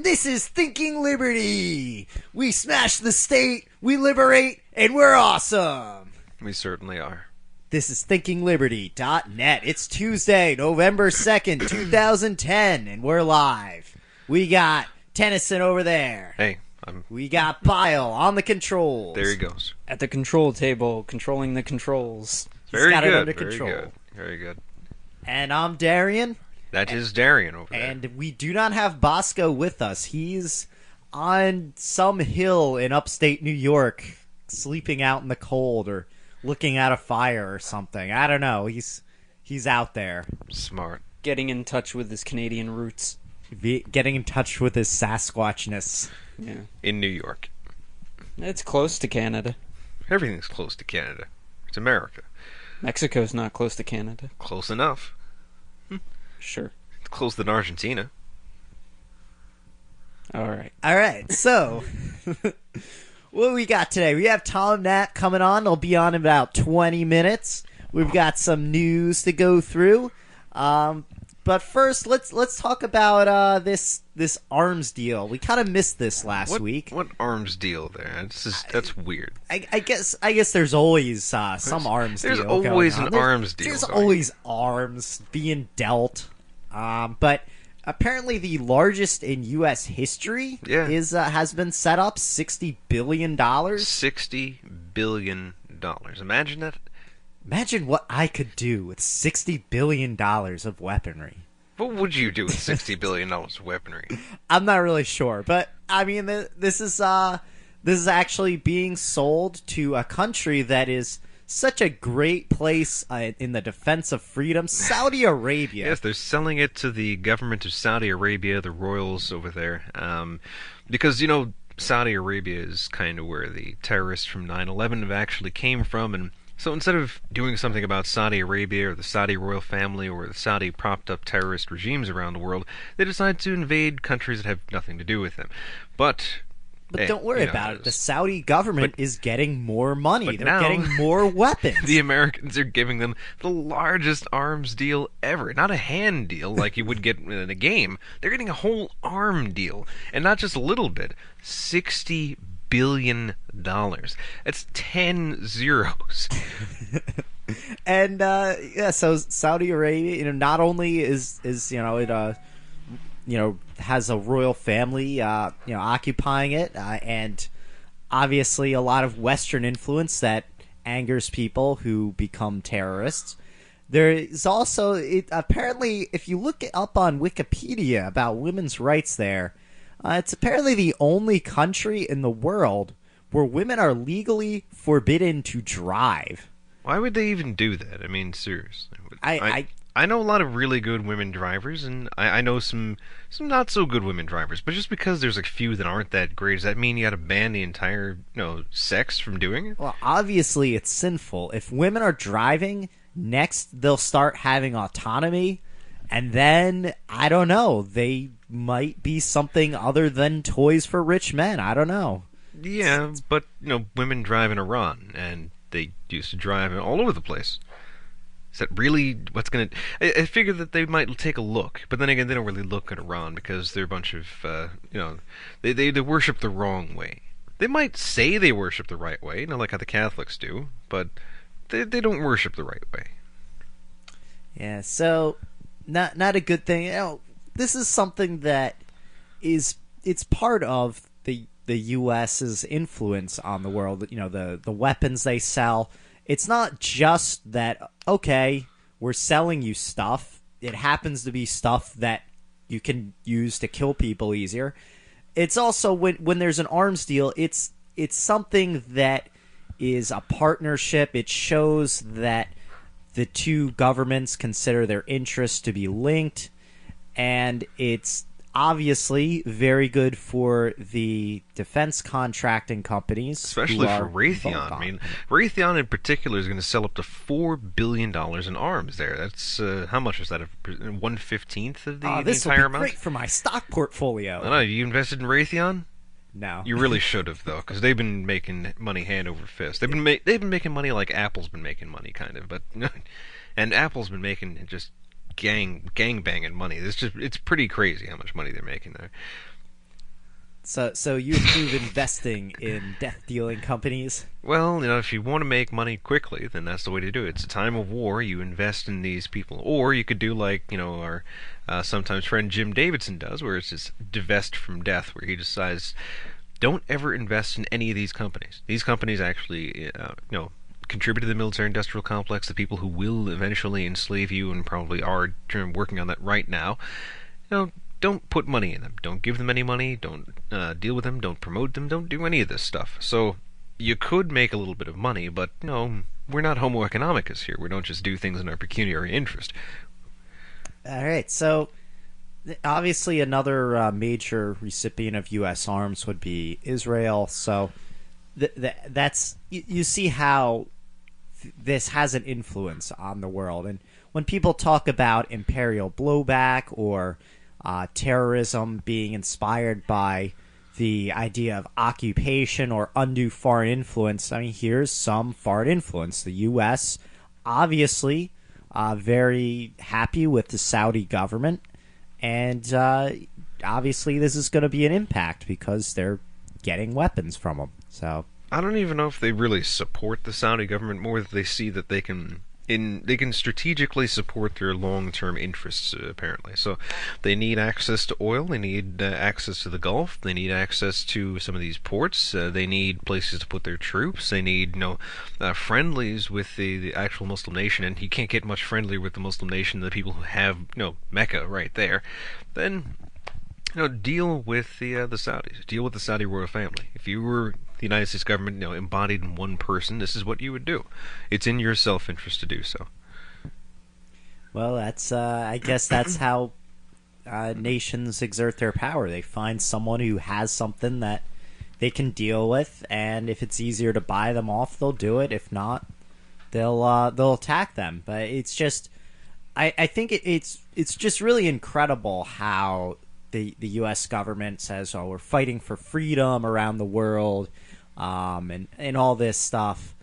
and this is Thinking Liberty. We smash the state, we liberate, and we're awesome. We certainly are. This is thinkingliberty.net. It's Tuesday, November 2nd, 2010, and we're live. We got Tennyson over there. Hey, We got Bile on the controls. there he goes. At the control table, controlling the controls. He's got it good, under very control. good, very good. And I'm Darian. That is Darian over there. And we do not have Bosco with us. He's on some hill in upstate New York, sleeping out in the cold or looking at a fire or something. I don't know. He's out there. Smart. Getting in touch with his Canadian roots. Getting in touch with his Sasquatchness. Yeah. In New York. It's close to Canada. Everything's close to Canada. It's America. Mexico's not close to Canada. Close enough. Sure. It's closer than Argentina. All right. So, what we got today? We have Tom Nat coming on. He'll be on in about 20 minutes. We've got some news to go through. But first, let's talk about this arms deal. We kind of missed this last week. What arms deal there? That's weird. I guess there's always some arms There's deal. always going on. an arms deal. There's always arms being dealt. But apparently the largest in U.S. history has been set up, $60 billion. $60 billion. Imagine that. Imagine what I could do with $60 billion of weaponry. What would you do with $60 billion of weaponry? I'm not really sure, but I mean, this is actually being sold to a country that is such a great place in the defense of freedom, Saudi Arabia. Yes, they're selling it to the government of Saudi Arabia, the royals over there, because Saudi Arabia is kind of where the terrorists from 9/11 actually came from, and so instead of doing something about Saudi Arabia or the Saudi royal family or the Saudi propped-up terrorist regimes around the world, they decide to invade countries that have nothing to do with them. But don't worry about it. The Saudi government is getting more money. They're now, getting more weapons. The Americans are giving them the largest arms deal ever. Not a hand deal like you would get in a game. They're getting a whole arm deal. And not just a little bit. $60 billion. That's 10 zeros. And so Saudi Arabia, not only is has a royal family, occupying it, and obviously a lot of Western influence that angers people who become terrorists. There is also, apparently, if you look up on Wikipedia about women's rights there, it's apparently the only country in the world where women are legally forbidden to drive. Why would they even do that? I mean, seriously. I know a lot of really good women drivers, and I know some not so good women drivers. But just because there's a few that aren't that great, does that mean you got to ban the entire sex from doing it? Well, obviously it's sinful. If women are driving, next they'll start having autonomy, and then I don't know. They might be something other than toys for rich men. I don't know. Yeah, but women drive in Iran, and they used to drive all over the place. Is that really what's going to... I figure that they might take a look, but then again, they don't really look at Iran because they're a bunch of, they worship the wrong way. They might say they worship the right way, like how the Catholics do, but they don't worship the right way. Yeah, so not a good thing. This is something that it's part of the U.S.'s influence on the world. The weapons they sell. It's not just that, okay, we're selling you stuff. It happens to be stuff that you can use to kill people easier. It's also when there's an arms deal, it's something that is a partnership. It shows that the two governments consider their interests to be linked, and it's obviously very good for the defense contracting companies. Especially for Raytheon. I mean, Raytheon in particular is going to sell up to $4 billion in arms there. That's, how much is that? 1/15 of the entire amount? This will be great for my stock portfolio. I know, you invested in Raytheon? No. You really should have, though, because they've been making money hand over fist. They've been making money like Apple's been making money, kind of. But and Apple's been making just gang banging money. It's pretty crazy how much money they're making there. So you approve investing in death-dealing companies? Well, if you want to make money quickly, then that's the way to do it. It's a time of war. You invest in these people, or you could do like our sometimes friend Jim Davidson does, where it's just divest from death, where he decides don't ever invest in any of these companies. These companies actually, contribute to the military-industrial complex, the people who will eventually enslave you and probably are working on that right now. Don't put money in them. Don't give them any money. Don't deal with them. Don't promote them. Don't do any of this stuff. So you could make a little bit of money, but we're not Homo economicus here. We don't just do things in our pecuniary interest. All right, so obviously another major recipient of U.S. arms would be Israel. So that's you see how this has an influence on the world. And when people talk about imperial blowback or terrorism being inspired by the idea of occupation or undue foreign influence, I mean, here's some foreign influence. The U.S. obviously very happy with the Saudi government, and obviously this is going to be an impact because they're getting weapons from them. So I don't even know if they really support the Saudi government, more that they see that they can strategically support their long-term interests, apparently. So they need access to oil, they need access to the Gulf, they need access to some of these ports, they need places to put their troops, they need friendlies with the actual Muslim nation, and you can't get much friendlier with the Muslim nation than the people who have Mecca right there. Then deal with the Saudis, deal with the Saudi royal family. If you were the United States government, embodied in one person, this is what you would do. It's in your self-interest to do so. Well, that's I guess that's how nations exert their power. They find someone who has something that they can deal with, and if it's easier to buy them off, they'll do it. If not, they'll attack them. But it's just, I think it's just really incredible how the U.S. government says, "Oh, we're fighting for freedom around the world," and all this stuff.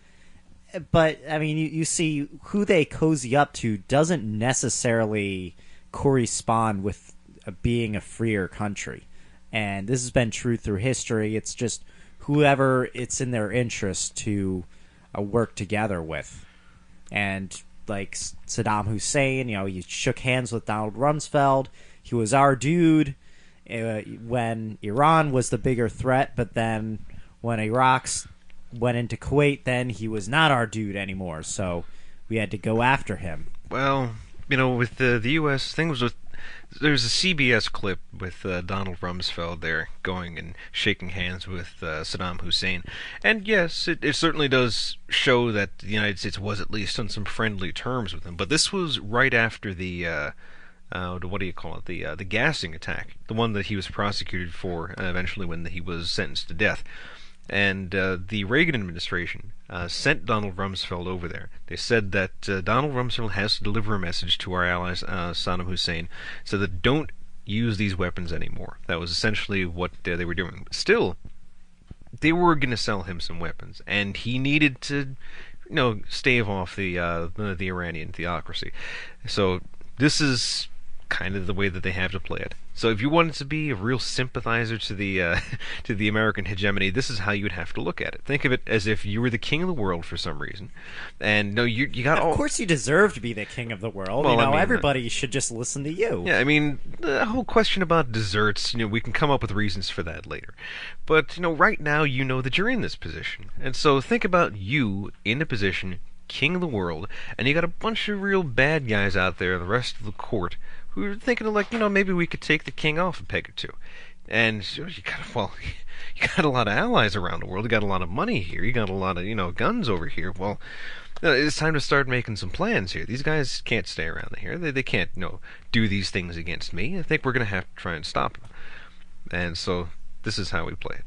But I mean, you see who they cozy up to doesn't necessarily correspond with being a freer country, and this has been true through history. It's just whoever it's in their interest to work together with, and like Saddam Hussein, he shook hands with Donald Rumsfeld. He was our dude when Iran was the bigger threat, but then when Iraq went into Kuwait, then he was not our dude anymore, so we had to go after him. Well, with the U.S., there's a CBS clip with Donald Rumsfeld there going and shaking hands with Saddam Hussein. And yes, it certainly does show that the United States was at least on some friendly terms with him. But this was right after the what do you call it? The gassing attack, the one that he was prosecuted for eventually when he was sentenced to death. And the Reagan administration sent Donald Rumsfeld over there. They said that Donald Rumsfeld has to deliver a message to our allies, Saddam Hussein, so that don't use these weapons anymore. That was essentially what they were doing. Still, they were going to sell him some weapons, and he needed to, stave off the Iranian theocracy. So this is kind of the way that they have to play it. So if you wanted to be a real sympathizer to the to the American hegemony, this is how you would have to look at it. Think of it as if you were the king of the world for some reason, and you got Of course, you deserve to be the king of the world. Well, everybody should just listen to you. Yeah, I mean, the whole question about desserts, we can come up with reasons for that later. But right now, that you're in this position, and so think about you in a position, king of the world, and you got a bunch of real bad guys out there, the rest of the court, who are thinking of maybe we could take the king off a peg or two. And you got a lot of allies around the world. You got a lot of money here. You got a lot of guns over here. Well, it's time to start making some plans here. These guys can't stay around here. They can't do these things against me. I think we're gonna have to try and stop them. And so this is how we play it.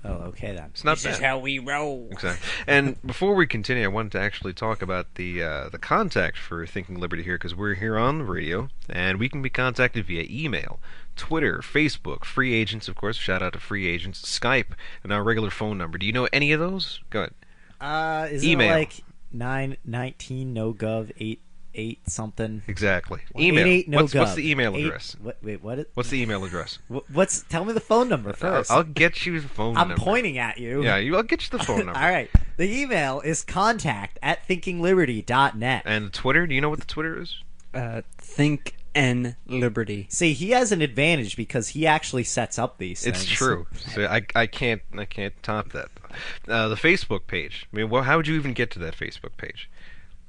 Oh, okay then. It's not This bad. is how we roll. Exactly. And before we continue, I wanted to actually talk about the contact for Thinking Liberty here, because we're here on the radio, and we can be contacted via email, Twitter, Facebook, Free Agents, of course. Shout out to Free Agents, Skype, and our regular phone number. Do you know any of those? Go ahead. Is Email. it like 919 no gov 8 8 something. Exactly. 88 Email. no What's gov. the email 8 address? Wait, what? What's the email address? What's? Tell me the phone number first. I'll get you the phone I'm number. pointing at you. Yeah, I'll get you the phone number. All right. The email is contact@thinkingliberty.net. And Twitter? Do you know what the Twitter is? Think and Liberty. See, he has an advantage because he actually sets up these things. It's true. So I can't top that. The Facebook page. I mean, how would you even get to that Facebook page?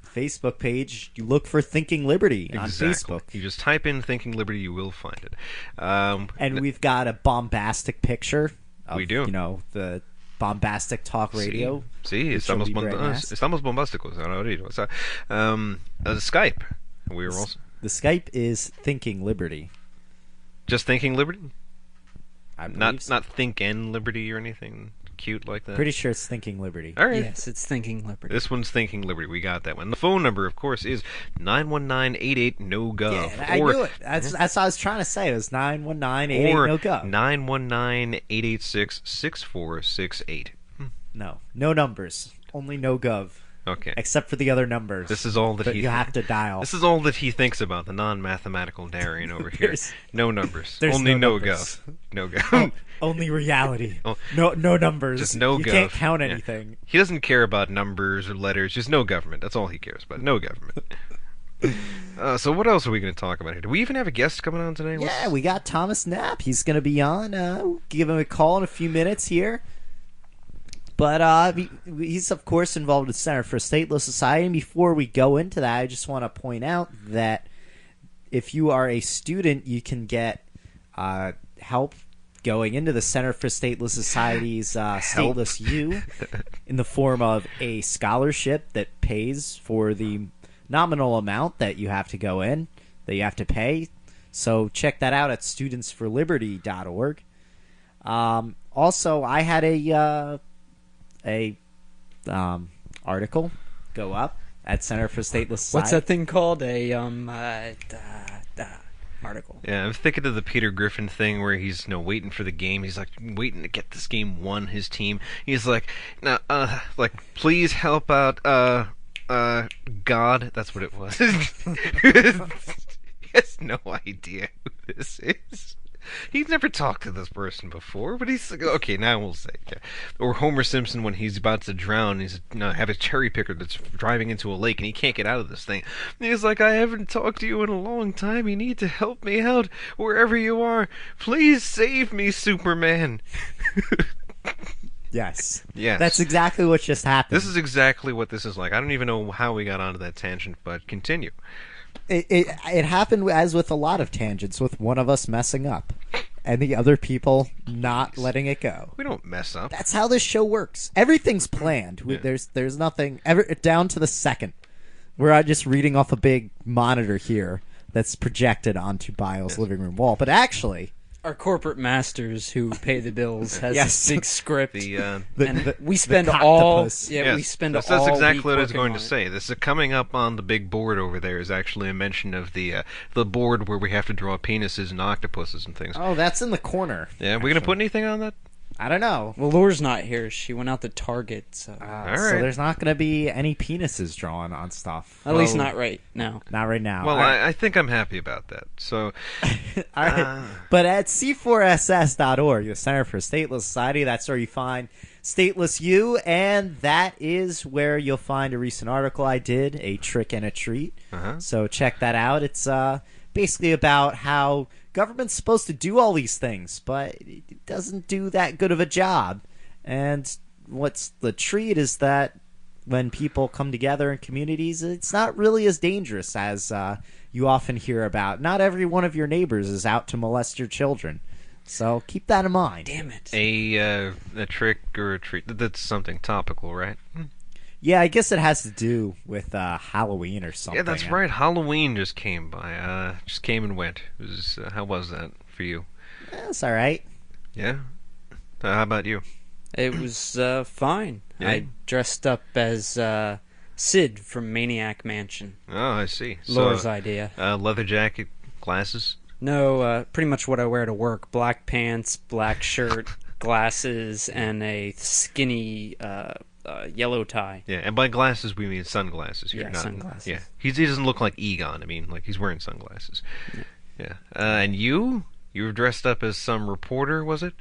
Facebook page, you look for Thinking Liberty on Exactly. Facebook. You just type in Thinking Liberty, you will find it. And we've got a bombastic picture of, We do. you know, the bombastic talk radio. Sí, which will estamos, be very nice. estamos bombásticos ahorita. O sea, Skype. We were also The Skype is Thinking Liberty. just Thinking Liberty, I believe not so. not Think and Liberty or anything cute like that. Pretty sure it's Thinking Liberty. All right. Yes, it's Thinking Liberty. This one's Thinking Liberty. We got that one. The phone number, of course, is 919-88-NO-GOV. Yeah, I knew it. That's what I was trying to say. It was 919-88 Or no go. 919-886-6468. No numbers. Only no gov. Okay. Except for the other numbers. This is all that that he you have to dial. This is all that he thinks about, the non-mathematical Darian over here. No numbers. there's Only no no numbers. gov. No gov. Only reality. Oh. No numbers. Just no you gov. can't count Yeah. anything. He doesn't care about numbers or letters, just no government. That's all he cares about. No government. So what else are we going to talk about here? Do we even have a guest coming on today? Yeah, we got Thomas Knapp. He's going to be on. We'll give him a call in a few minutes here. But he's, of course, involved with Center for a Stateless Society. And before we go into that, I just want to point out that if you are a student, you can get help going into the Center for Stateless Society's Stateless U in the form of a scholarship that pays for the nominal amount that you have to go in, that you have to pay. So check that out at studentsforliberty.org. Also, I had a article go up at Center for Stateless Society. What's that thing called? Article. Yeah, I'm thinking of the Peter Griffin thing where he's waiting for the game. He's like waiting to get this game won. His team. He's like, no, please help out, God. That's what it was. He has no idea who this is. He's never talked to this person before, but he's like, okay, now we'll say. Yeah. Or Homer Simpson when he's about to drown, he's have a cherry picker that's driving into a lake and he can't get out of this thing. And he's like, I haven't talked to you in a long time. You need to help me out wherever you are. Please save me, Superman. Yes. Yes. That's exactly what just happened. This is exactly what this is like. I don't even know how we got onto that tangent, but continue. It happened as with a lot of tangents, with one of us messing up and the other people not letting it go. We don't mess up. That's how this show works. Everything's planned. Yeah. There's nothing ever down to the second. We're just reading off a big monitor here that's projected onto Bile's living room wall. But actually, Our corporate masters who pay the bills has Yes. this big script. The We spend the all coctopus. we yes, spend that's all exactly week what I was working going on to it. say. This is coming up on the big board over there. Is actually a mention of the board where we have to draw penises and octopuses and things. oh, that's in the corner. Yeah, we gonna put anything on that? I don't know. Well, Laura's not here. She went out to Target, so So right. there's not going to be any penises drawn on stuff. at least well- not right now. Not right now. Well, All right. I think I'm happy about that. So All right. But at c4ss.org, the Center for a Stateless Society, that's where you find Stateless U, and that is where you'll find a recent article I did, A Trick and a Treat. Uh-huh. So check that out. It's basically about how government's supposed to do all these things, but it doesn't do that good of a job. And what's the treat is that when people come together in communities, it's not really as dangerous as you often hear about. Not every one of your neighbors is out to molest your children. So keep that in mind. Damn it! a trick or a treat. That's something topical, right? Yeah, I guess it has to do with Halloween or something. Yeah, that's right. Halloween just came by. Just came and went. It was, how was that for you? That's all right. Yeah. How about you? It was fine. Yeah. I dressed up as Sid from Maniac Mansion. Oh, I see. Laura's idea. Leather jacket, glasses. No, pretty much what I wear to work: black pants, black shirt, glasses, and a skinny yellow tie. Yeah, and by glasses we mean sunglasses here. Yeah, not, sunglasses. Yeah, he doesn't look like Egon. I mean, like he's wearing sunglasses. Yeah. And you were dressed up as some reporter, was it?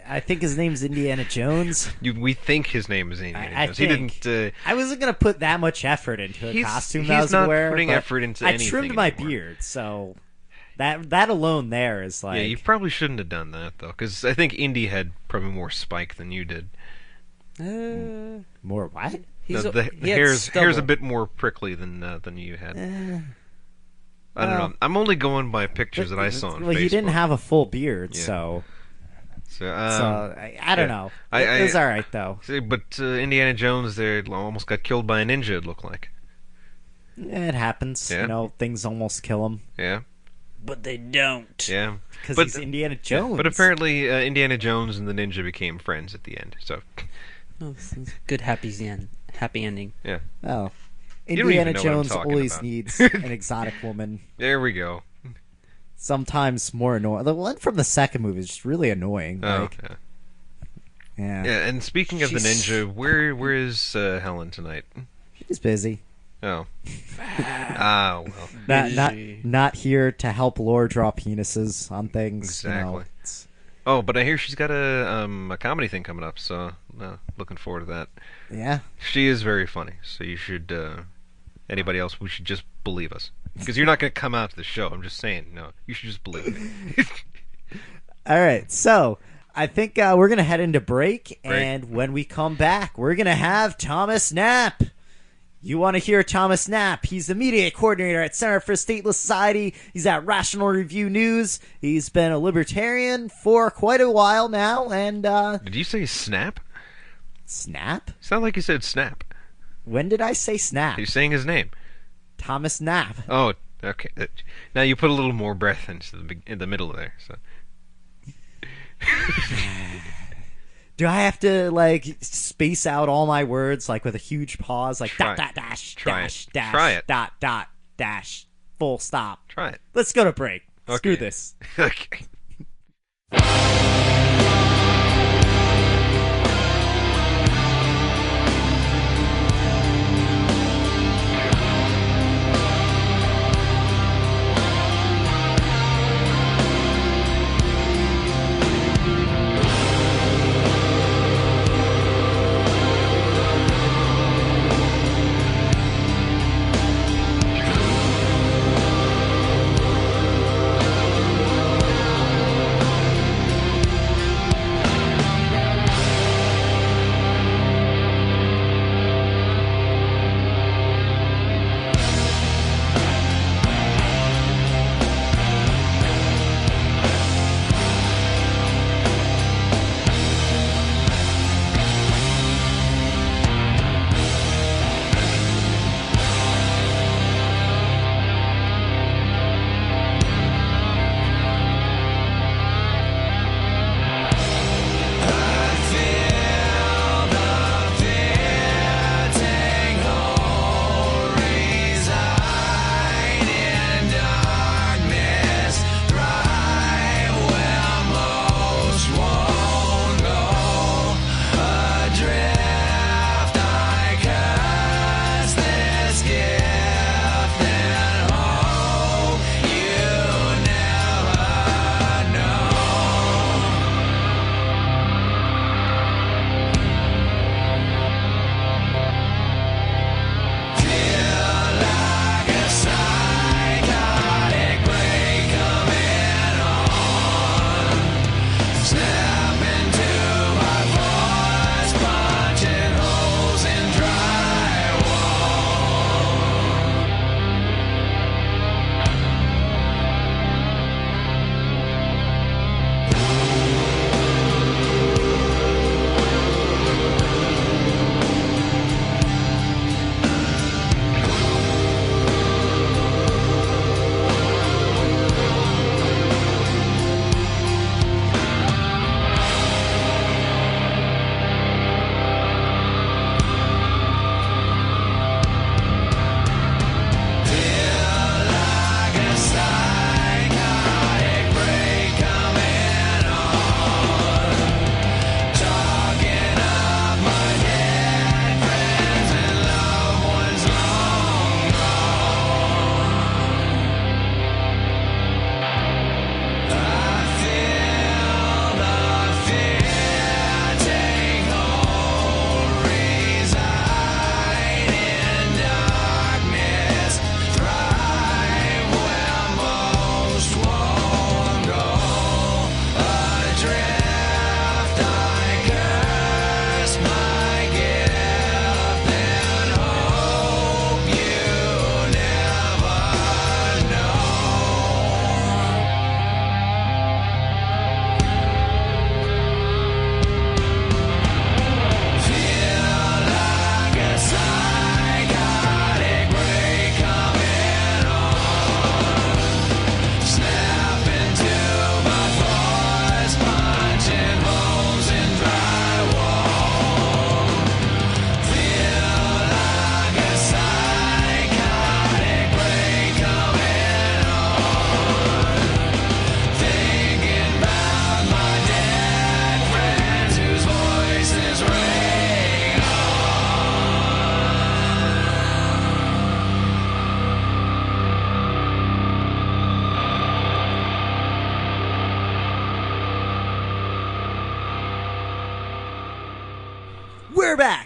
I think his name's Indiana Jones. We think his name is Indiana I Jones. think. He didn't. I wasn't gonna put that much effort into a costume he's that I was not wearing. putting but effort into I anything trimmed my anymore. beard, so that alone there is like. Yeah, you probably shouldn't have done that though, because I think Indy had probably more spike than you did. More what? He's No, the he had hair's a stubble. bit more prickly than you had. I don't know. I'm only going by pictures that I saw on Well, Facebook. he didn't have a full beard, Yeah. so So, I don't yeah. know. I- It was all right though. But Indiana Jones there almost got killed by a ninja. It looked like. It happens. Yeah. You know, things almost kill him Yeah, But they don't. yeah. because But- he's Indiana Jones. But apparently, Indiana Jones and the ninja became friends at the end. So, Oh, this is good happy ending. yeah. Oh, You don't Indiana even know what I'm Jones talking always about. needs an exotic woman. There we go. Sometimes more annoying. The one from the second movie is just really annoying. Oh, Like, yeah. yeah, Yeah, and speaking of the She's- ninja, where is Helen tonight? she's busy. Oh. Well. Not here to help Lore draw penises on things. You know. Exactly. It's- Oh, but I hear she's got a comedy thing coming up, so looking forward to that. yeah. She is very funny, so you should. Anybody else, we should just believe us, because you're not going to come out to the show. I'm just saying, no, you should just believe me. All right, so I think we're gonna head into break, and when we come back, we're gonna have Thomas Knapp. You want to hear Thomas Knapp? He's the media coordinator at Center for Stateless Society. He's at Rational Review News. He's been a libertarian for quite a while now, and Did you say snap? Snap? Sound like you said snap. When did I say Snap? You're saying his name. Thomas Knapp. Oh, okay. Now you put a little more breath in the middle there. So. Do I have to like space out all my words like with a huge pause, like Try dot it. dot dash Try dash it. dash Try it. dot dot dash full stop? Try it. Let's go to break. Screw Okay. this. Okay.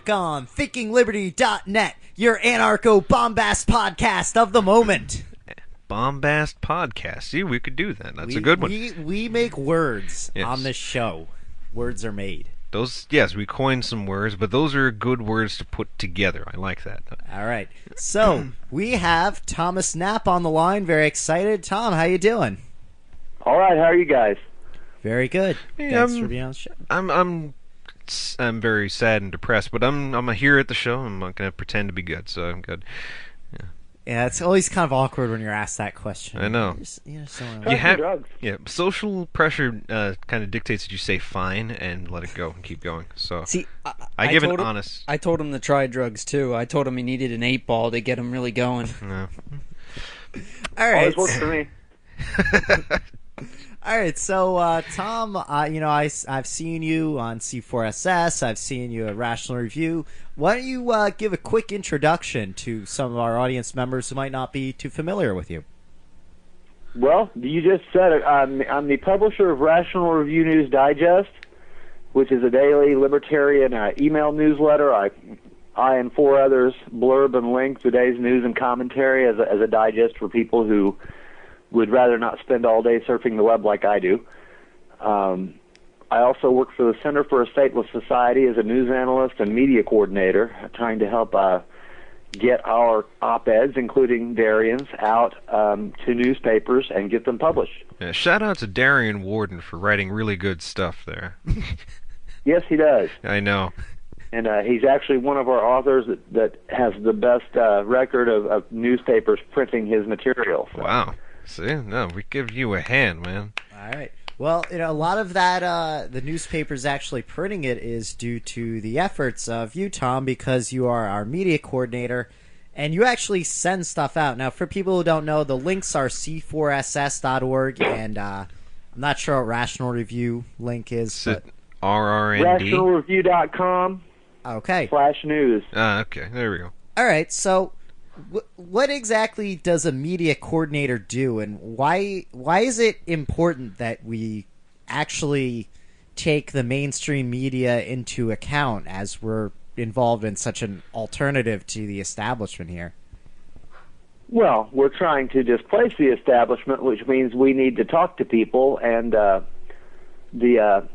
on thinkingliberty.net, your anarcho-bombast podcast of the moment. Bombast podcast. See, we could do that. That's a good one. We make words Yes. on this show. Words are made. Those, yes, we coined some words, but those are good words to put together. I like that. All right. So, we have Thomas Knapp on the line. Very excited. Tom, how you doing? All right, how are you guys? Very good. Yeah, Thanks for being on the show. I'm very sad and depressed, but I'm here at the show. I'm not gonna pretend to be good, so I'm good. Yeah, it's always kind of awkward when you're asked that question. I know. You just don't You wanna- have, drugs. yeah. Social pressure kind of dictates that you say fine and let it go and keep going. So See, I give an told him- honest. I told him to try drugs too. I told him he needed an 8-ball to get him really going. No. All right. Always works for me. All right, so Tom, I've seen you on C4SS. I've seen you at Rational Review. Why don't you give a quick introduction to some of our audience members who might not be too familiar with you? Well, you just said it. I'm the publisher of Rational Review News Digest, which is a daily libertarian email newsletter. I and four others blurb and link the day's news and commentary as a digest for people who would rather not spend all day surfing the web like I do. I also work for the Center for a Stateless Society as a news analyst and media coordinator, trying to help get our op-eds, including Darian's, out to newspapers and get them published. Yeah, shout out to Darian Warden for writing really good stuff there. Yes, he does. I know. And he's actually one of our authors that has the best record of newspapers printing his material. So. Wow. See, no, we give you a hand, man. All right. Well, a lot of that, the newspapers actually printing it is due to the efforts of you, Tom, because you are our media coordinator, and you actually send stuff out. Now, for people who don't know, the links are c4ss.org, and I'm not sure what Rational Review link is. Is it But, RRND? RationalReview.com/news. Okay, there we go. all right, so what exactly does a media coordinator do, and why is it important that we actually take the mainstream media into account as we're involved in such an alternative to the establishment here? Well, we're trying to displace the establishment, which means we need to talk to people, and the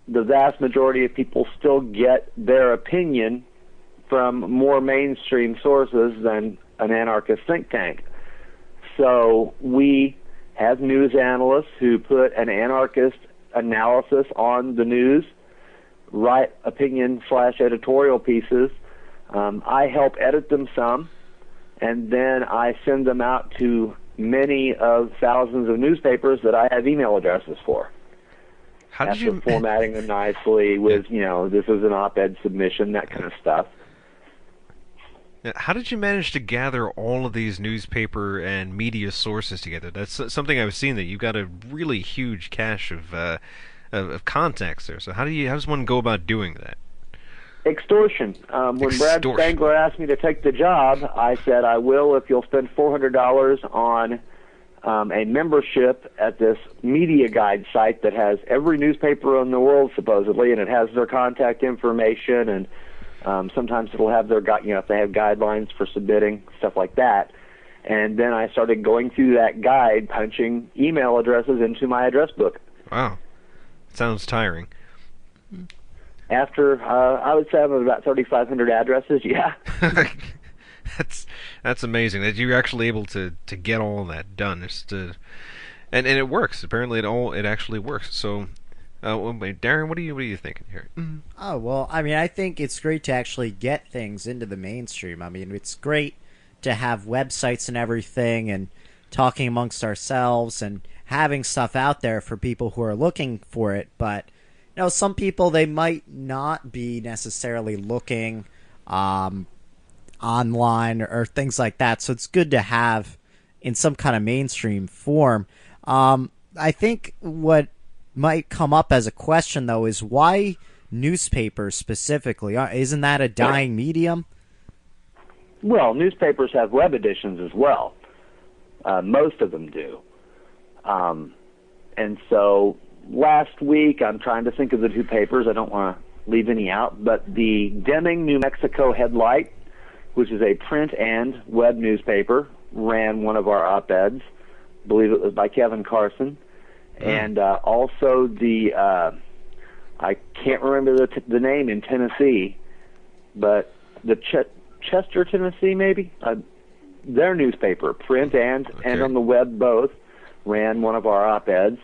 vast majority of people still get their opinion from more mainstream sources than an anarchist think tank. So we have news analysts who put an anarchist analysis on the news, write opinion/editorial pieces. I help edit them some, and then I send them out to many of thousands of newspapers that I have email addresses for. How did After you formatting them nicely with, this is an op-ed submission, that kind of stuff. How did you manage to gather all of these newspaper and media sources together? That's something I've seen, that you've got a really huge cache of contacts there. So how does one go about doing that? Extortion. When Brad Extortion. Spangler asked me to take the job, I said I will if you'll spend $400 on a membership at this media guide site that has every newspaper in the world supposedly, and it has their contact information, and sometimes it'll have their if they have guidelines for submitting, stuff like that. And then I started going through that guide, punching email addresses into my address book. Wow, sounds tiring. After I would say I'm at about 3,500 addresses. Yeah. That's amazing that you're actually able to get all that done. And it works. Apparently, it actually works. So, wait, Darren, what are you thinking here? Oh, well, I think it's great to actually get things into the mainstream. It's great to have websites and everything, and talking amongst ourselves and having stuff out there for people who are looking for it. But some people, they might not be necessarily looking online or things like that, so it's good to have in some kind of mainstream form. I think what might come up as a question, though, is why newspapers specifically? Isn't that a dying medium? Well, newspapers have web editions as well. Most of them do. And so last week, I'm trying to think of the two papers. I don't want to leave any out, but the Deming, New Mexico Headlight, which is a print and web newspaper, ran one of our op-eds. I believe it was by Kevin Carson. And also the, I can't remember the name in Tennessee, but the Chester, Tennessee, maybe? Their newspaper, print and on the web both, ran one of our op-eds.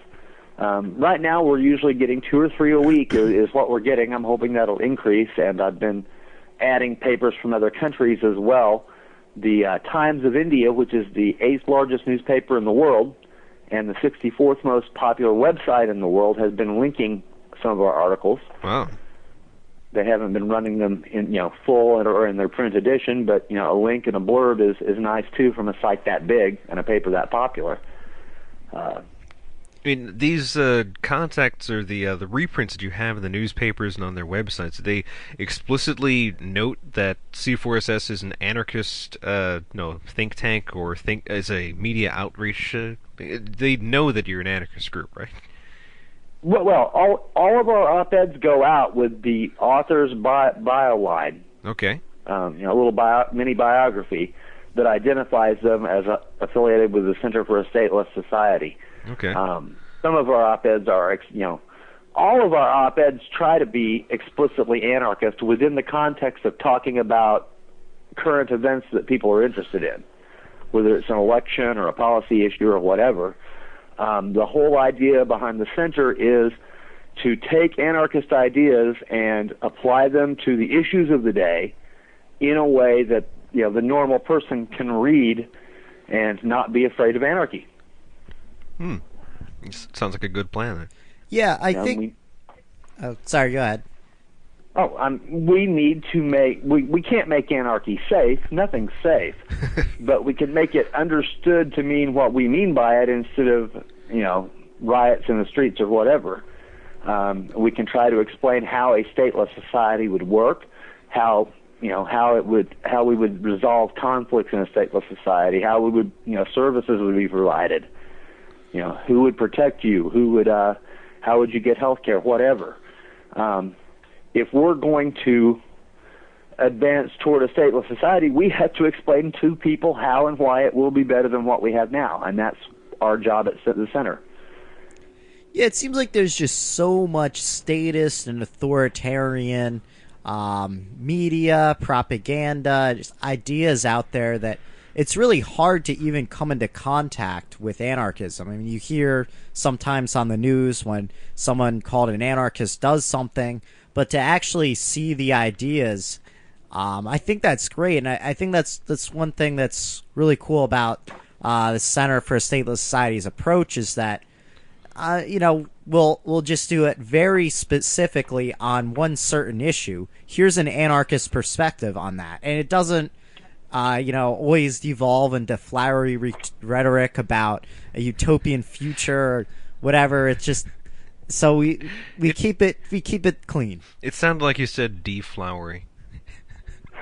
Right now, we're usually getting 2 or 3 a week is what we're getting. I'm hoping that'll increase, and I've been adding papers from other countries as well. The Times of India, which is the 8th largest newspaper in the world and the 64th most popular website in the world, has been linking some of our articles. Wow. They haven't been running them in full or in their print edition, but a link and a blurb is nice too from a site that big and a paper that popular. I mean, these contacts or the reprints that you have in the newspapers and on their websites, they explicitly note that C4SS is an anarchist think tank or as a media outreach. They know that you're an anarchist group, right? Well, all of our op-eds go out with the author's bio line. Okay. A little mini biography that identifies them as affiliated with the Center for a Stateless Society. Okay. Some of our op-eds are, all of our op-eds try to be explicitly anarchist within the context of talking about current events that people are interested in, whether it's an election or a policy issue or whatever. The whole idea behind the center is to take anarchist ideas and apply them to the issues of the day in a way that the normal person can read and not be afraid of anarchy. Sounds like a good plan. Yeah, I think. Sorry, go ahead. We need to make. We can't make anarchy safe. Nothing's safe, but we can make it understood to mean what we mean by it instead of riots in the streets or whatever. We can try to explain how a stateless society would work, how we would resolve conflicts in a stateless society, how we would services would be provided. Who would protect you? How would you get health care? Whatever. If we're going to advance toward a stateless society, we have to explain to people how and why it will be better than what we have now, and that's our job at the center. Yeah, it seems like there's just so much statist and authoritarian media, propaganda, just ideas out there that it's really hard to even come into contact with anarchism. I mean, you hear sometimes on the news when someone called an anarchist does something, but to actually see the ideas, I think that's great. And I think that's one thing that's really cool about the Center for a Stateless Society's approach is that, we'll just do it very specifically on one certain issue. Here's an anarchist perspective on that. And it doesn't always devolve into flowery rhetoric about a utopian future or whatever. It's just so we keep it clean. It sounded like you said deflowery.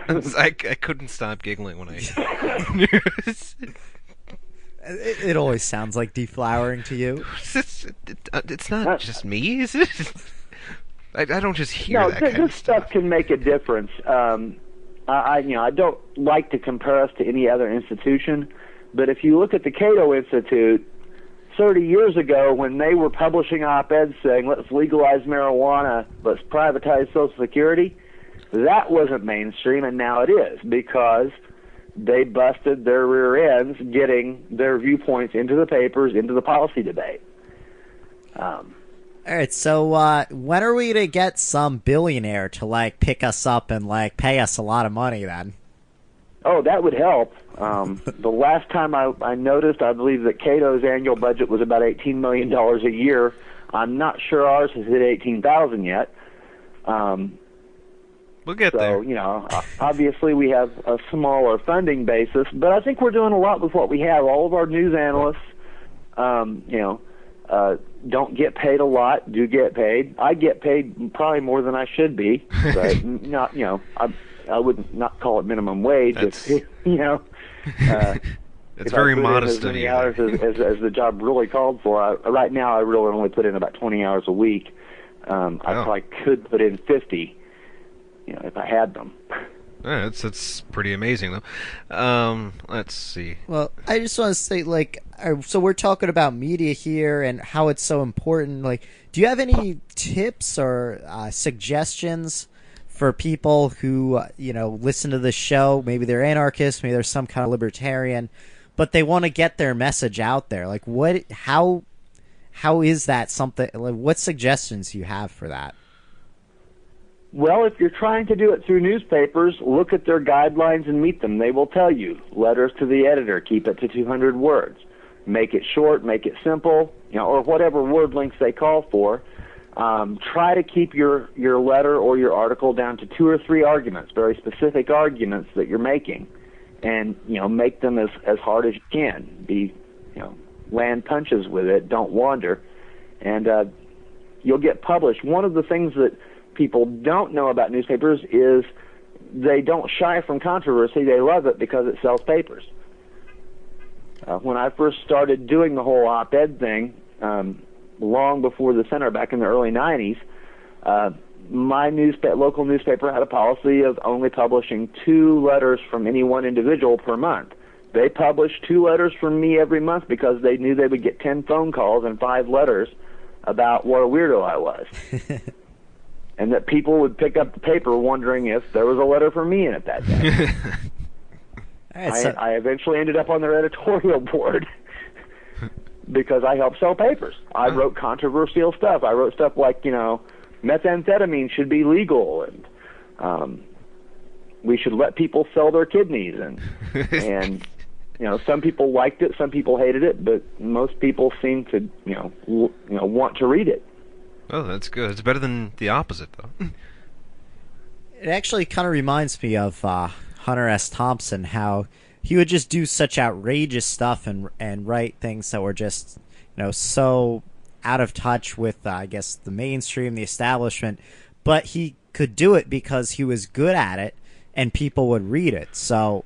I couldn't stop giggling when I. It always sounds like deflowering to you. It's not just me, is it? I don't just hear that kind of this stuff can make a difference. I don't like to compare us to any other institution, but if you look at the Cato Institute, 30 years ago when they were publishing op-eds saying, let's legalize marijuana, let's privatize Social Security, that wasn't mainstream, and now it is, because they busted their rear ends getting their viewpoints into the papers, into the policy debate. All right, so when are we to get some billionaire to pick us up and pay us a lot of money then? Oh, that would help. The last time I noticed, I believe that Cato's annual budget was about $18 million a year. I'm not sure ours has hit $18,000 yet. We'll get there. So, obviously we have a smaller funding basis, but I think we're doing a lot with what we have. All of our news analysts, don't get paid a lot, do get paid. I get paid probably more than I should be, but not, I would not call it minimum wage. That's, if it's very modest as of many you. hours as the job really called for. Right now I really only put in about 20 hours a week. I probably could put in 50, if I had them. Yeah, that's pretty amazing, though. Let's see. Well, I just want to say, so we're talking about media here and how it's so important. Do you have any tips or suggestions for people who, listen to the show? Maybe they're anarchists, maybe they're some kind of libertarian, but they want to get their message out there. How is that something? What suggestions do you have for that? Well, if you're trying to do it through newspapers, look at their guidelines and meet them. They will tell you. Letters to the editor, keep it to 200 words. Make it short, make it simple, or whatever word links they call for. Try to keep your letter or your article down to 2 or 3 arguments, very specific arguments that you're making, and make them as hard as you can. Land punches with it. Don't wander, and you'll get published. One of the things that people don't know about newspapers is they don't shy from controversy. They love it because it sells papers. When I first started doing the whole op-ed thing, long before the center, back in the early 90s, my local newspaper had a policy of only publishing 2 letters from any one individual per month. They published 2 letters from me every month because they knew they would get 10 phone calls and 5 letters about what a weirdo I was. And that people would pick up the paper wondering if there was a letter from me in it that day. I eventually ended up on their editorial board because I helped sell papers. I wrote controversial stuff. I wrote stuff like, methamphetamine should be legal, and we should let people sell their kidneys. And some people liked it, some people hated it, but most people seemed to, want to read it. Oh, that's good. It's better than the opposite, though. It actually kind of reminds me of Hunter S. Thompson, how he would just do such outrageous stuff and write things that were just, so out of touch with, I guess, the mainstream, the establishment. But he could do it because he was good at it, and people would read it. So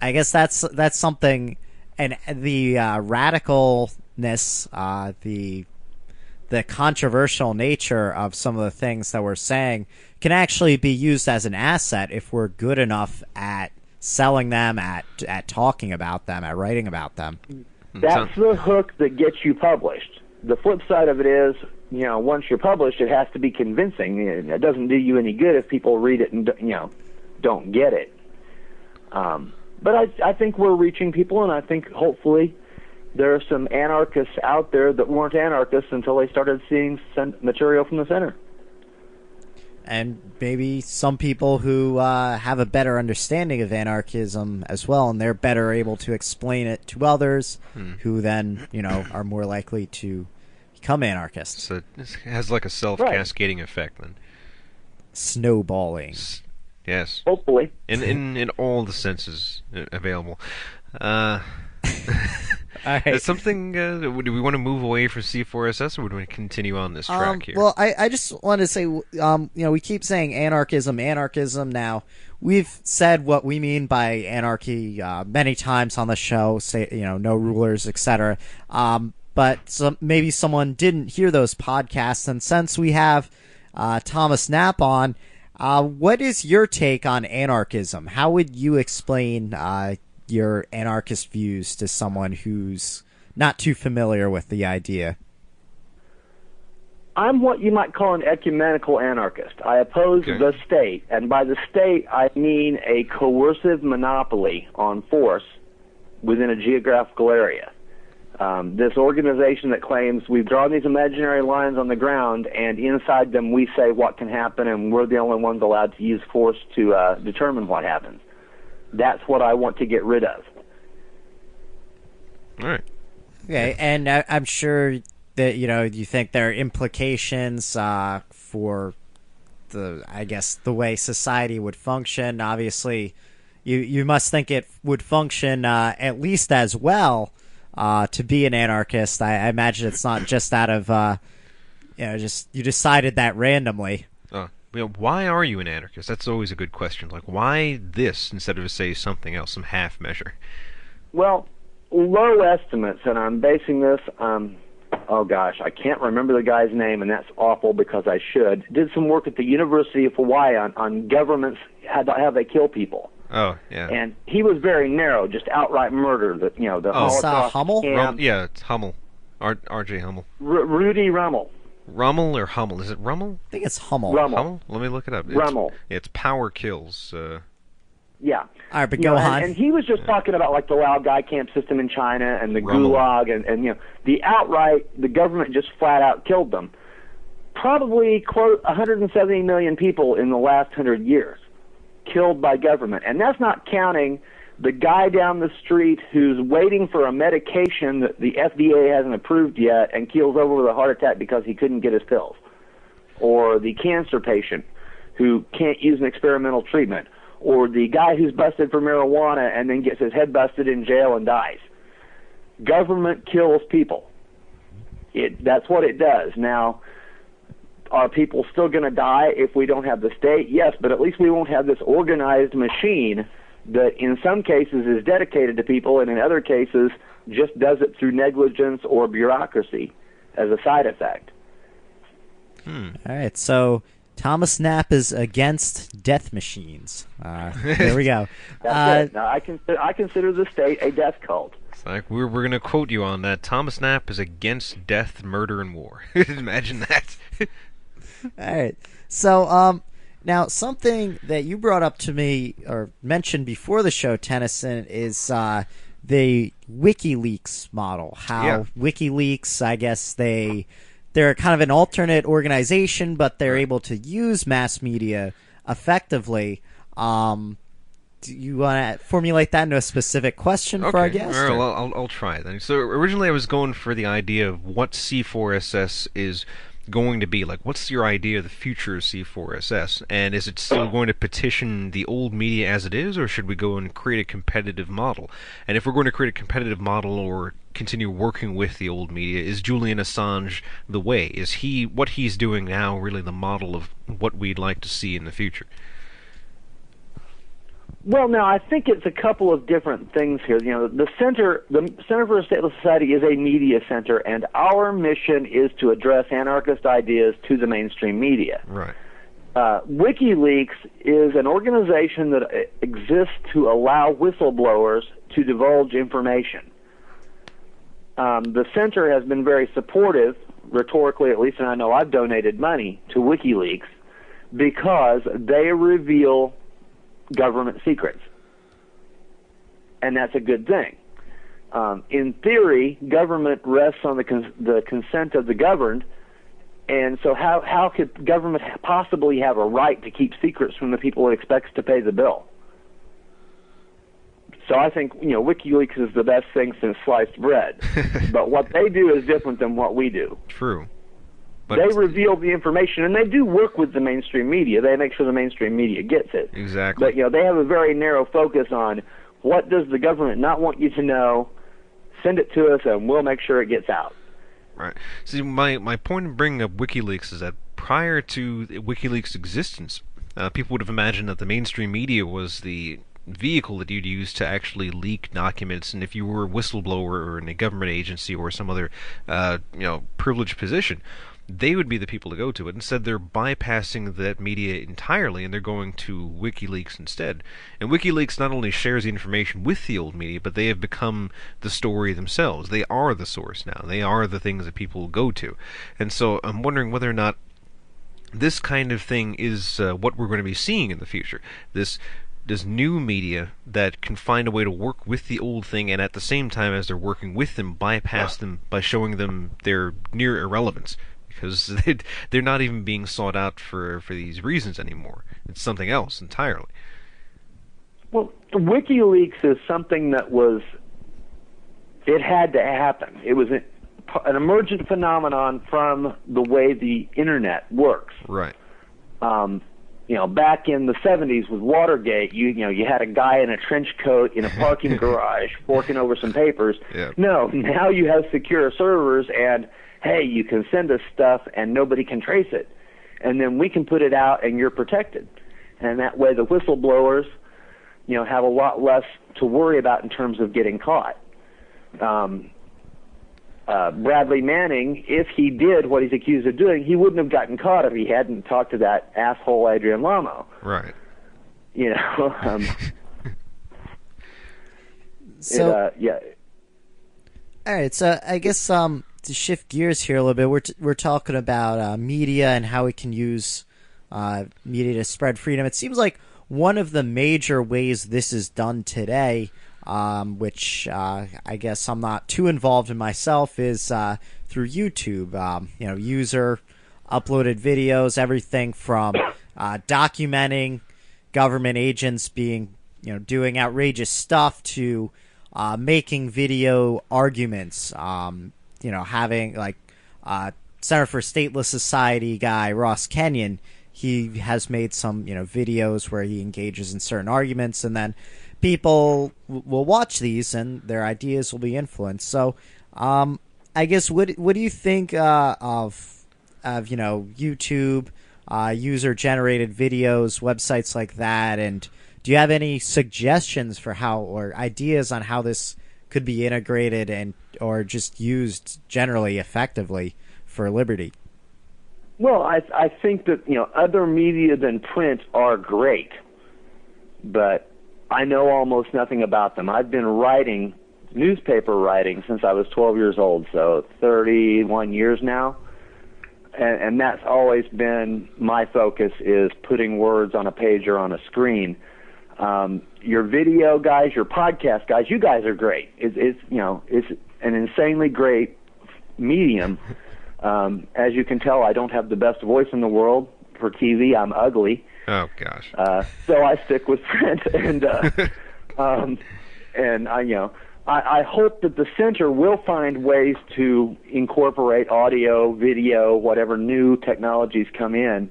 I guess that's something, and the radicalness, the controversial nature of some of the things that we're saying can actually be used as an asset if we're good enough at selling them, at talking about them, at writing about them. That's the hook that gets you published. The flip side of it is, once you're published, it has to be convincing. It doesn't do you any good if people read it and, don't get it. But I think we're reaching people, and I think hopefully there are some anarchists out there that weren't anarchists until they started seeing material from the center. And maybe some people who have a better understanding of anarchism as well, and they're better able to explain it to others, who then, are more likely to become anarchists. So it has like a self-cascading effect then. Snowballing. Yes. Hopefully. In all the senses available. All right. Something, do we want to move away from C4SS, or would we continue on this track here? Well, I just wanted to say, we keep saying anarchism now. We've said what we mean by anarchy many times on the show, say, no rulers, etc. But maybe someone didn't hear those podcasts, and since we have Thomas Knapp on, what is your take on anarchism? How would you explain your anarchist views to someone who's not too familiar with the idea? I'm what you might call an ecumenical anarchist. I oppose the state, and by the state I mean a coercive monopoly on force within a geographical area. This organization that claims we've drawn these imaginary lines on the ground, and inside them we say what can happen, and we're the only ones allowed to use force to determine what happens. That's what I want to get rid of. All right. Okay, and I'm sure that you think there are implications for the way society would function. Obviously, you must think it would function at least as well to be an anarchist. I imagine it's not just out of just you decided that randomly. Why are you an anarchist? That's always a good question. Like, why this instead of, say, something else, some half measure? Well, low estimates, and I'm basing this oh gosh, I can't remember the guy's name, and that's awful because I should. Did some work at the University of Hawaii on governments, how they kill people. Oh, yeah. And he was very narrow, just outright murder. The Holocaust. Hummel? Yeah, it's Hummel. R.J. Hummel. Rudy Rummel. Rummel or Hummel? Is it Rummel? I think it's Hummel. Rummel. Hummel? Let me look it up. Rummel. It's Power Kills. Yeah. All right, but You go know, on. and he was just talking about like the Laogai camp system in China and the Rummel. Gulag and the government just flat out killed them. Probably 170 million people in the last 100 years killed by government. And that's not counting the guy down the street who's waiting for a medication that the FDA hasn't approved yet and keels over with a heart attack because he couldn't get his pills. Or the cancer patient who can't use an experimental treatment. Or the guy who's busted for marijuana and then gets his head busted in jail and dies. Government kills people. That's what it does. Now, are people still going to die if we don't have the state? Yes, but at least we won't have this organized machine that in some cases is dedicated to people and in other cases just does it through negligence or bureaucracy as a side effect. All right, so Thomas Knapp is against death machines. There we go. That's it. Now, I consider the state a death cult. It's like we're going to quote you on that. Thomas Knapp is against death, murder, and war. Imagine that. All right. So, now something that you brought up to me or mentioned before the show, Tennyson, is the WikiLeaks model. How WikiLeaks, I guess they're kind of an alternate organization, but they're able to use mass media effectively. Do you want to formulate that into a specific question for our guest? All right, well, I'll try it then. So originally I was going for the idea of what C4SS is going to be. Like, what's your idea of the future of C4SS? And is it still going to petition the old media as it is, or should we go and create a competitive model? And if we're going to create a competitive model or continue working with the old media, is Julian Assange the way? Is what he's doing now really the model of what we'd like to see in the future? Well, now I think it's a couple of different things here. You know, the Center for a Stateless Society is a media center, and our mission is to address anarchist ideas to the mainstream media. Right. WikiLeaks is an organization that exists to allow whistleblowers to divulge information. The center has been very supportive, rhetorically at least, and I know I've donated money to WikiLeaks because they reveal government secrets, and that's a good thing. In theory, government rests on the consent of the governed, and so how could government possibly have a right to keep secrets from the people it expects to pay the bill? So I think WikiLeaks is the best thing since sliced bread, but what they do is different than what we do. True. But they reveal the information, and they do work with the mainstream media. They make sure the mainstream media gets it. Exactly. But they have a very narrow focus on what does the government not want you to know. Send it to us, and we'll make sure it gets out. Right. See, my point in bringing up WikiLeaks is that prior to WikiLeaks' existence, people would have imagined that the mainstream media was the vehicle that you'd use to actually leak documents, and if you were a whistleblower or in a government agency or some other privileged position, they would be the people to go to. But instead they're bypassing that media entirely, and they're going to WikiLeaks instead. And WikiLeaks not only shares the information with the old media, but they have become the story themselves. They are the source now. They are the things that people go to. And so I'm wondering whether or not this kind of thing is what we're going to be seeing in the future. This new media that can find a way to work with the old thing, and at the same time as they're working with them, bypass them by showing them their near irrelevance. Because they're not even being sought out for these reasons anymore. It's something else entirely. Well, WikiLeaks is something that it had to happen. It was an emergent phenomenon from the way the Internet works. Right. Back in the 70s with Watergate, you had a guy in a trench coat in a parking garage forking over some papers. Yeah. No, now you have secure servers, and hey, you can send us stuff and nobody can trace it. And then we can put it out and you're protected. And that way the whistleblowers, have a lot less to worry about in terms of getting caught. Bradley Manning, if he did what he's accused of doing, he wouldn't have gotten caught if he hadn't talked to that asshole Adrian Lamo. Right. You know. So yeah. all right, so I guess to shift gears here a little bit, we're talking about media and how we can use media to spread freedom. It seems like one of the major ways this is done today, which I guess I'm not too involved in myself, is through YouTube. User uploaded videos, everything from documenting government agents doing outrageous stuff to making video arguments. Having like Center for Stateless Society guy Ross Kenyon, he has made some videos where he engages in certain arguments, and then people will watch these and their ideas will be influenced. So I guess what do you think of YouTube, user generated videos, websites like that, and do you have any suggestions for how, or ideas on how this could be integrated and or just used generally effectively for liberty? Well, I think that other media than print are great, but I know almost nothing about them. I've been writing newspaper writing since I was 12 years old, so 31 years now, and that's always been my focus, is putting words on a page or on a screen. Your video guys, your podcast guys, you guys are great. It's an insanely great medium. As you can tell, I don't have the best voice in the world for TV. I'm ugly. Oh gosh. So I stick with print, and I hope that the center will find ways to incorporate audio, video, whatever new technologies come in,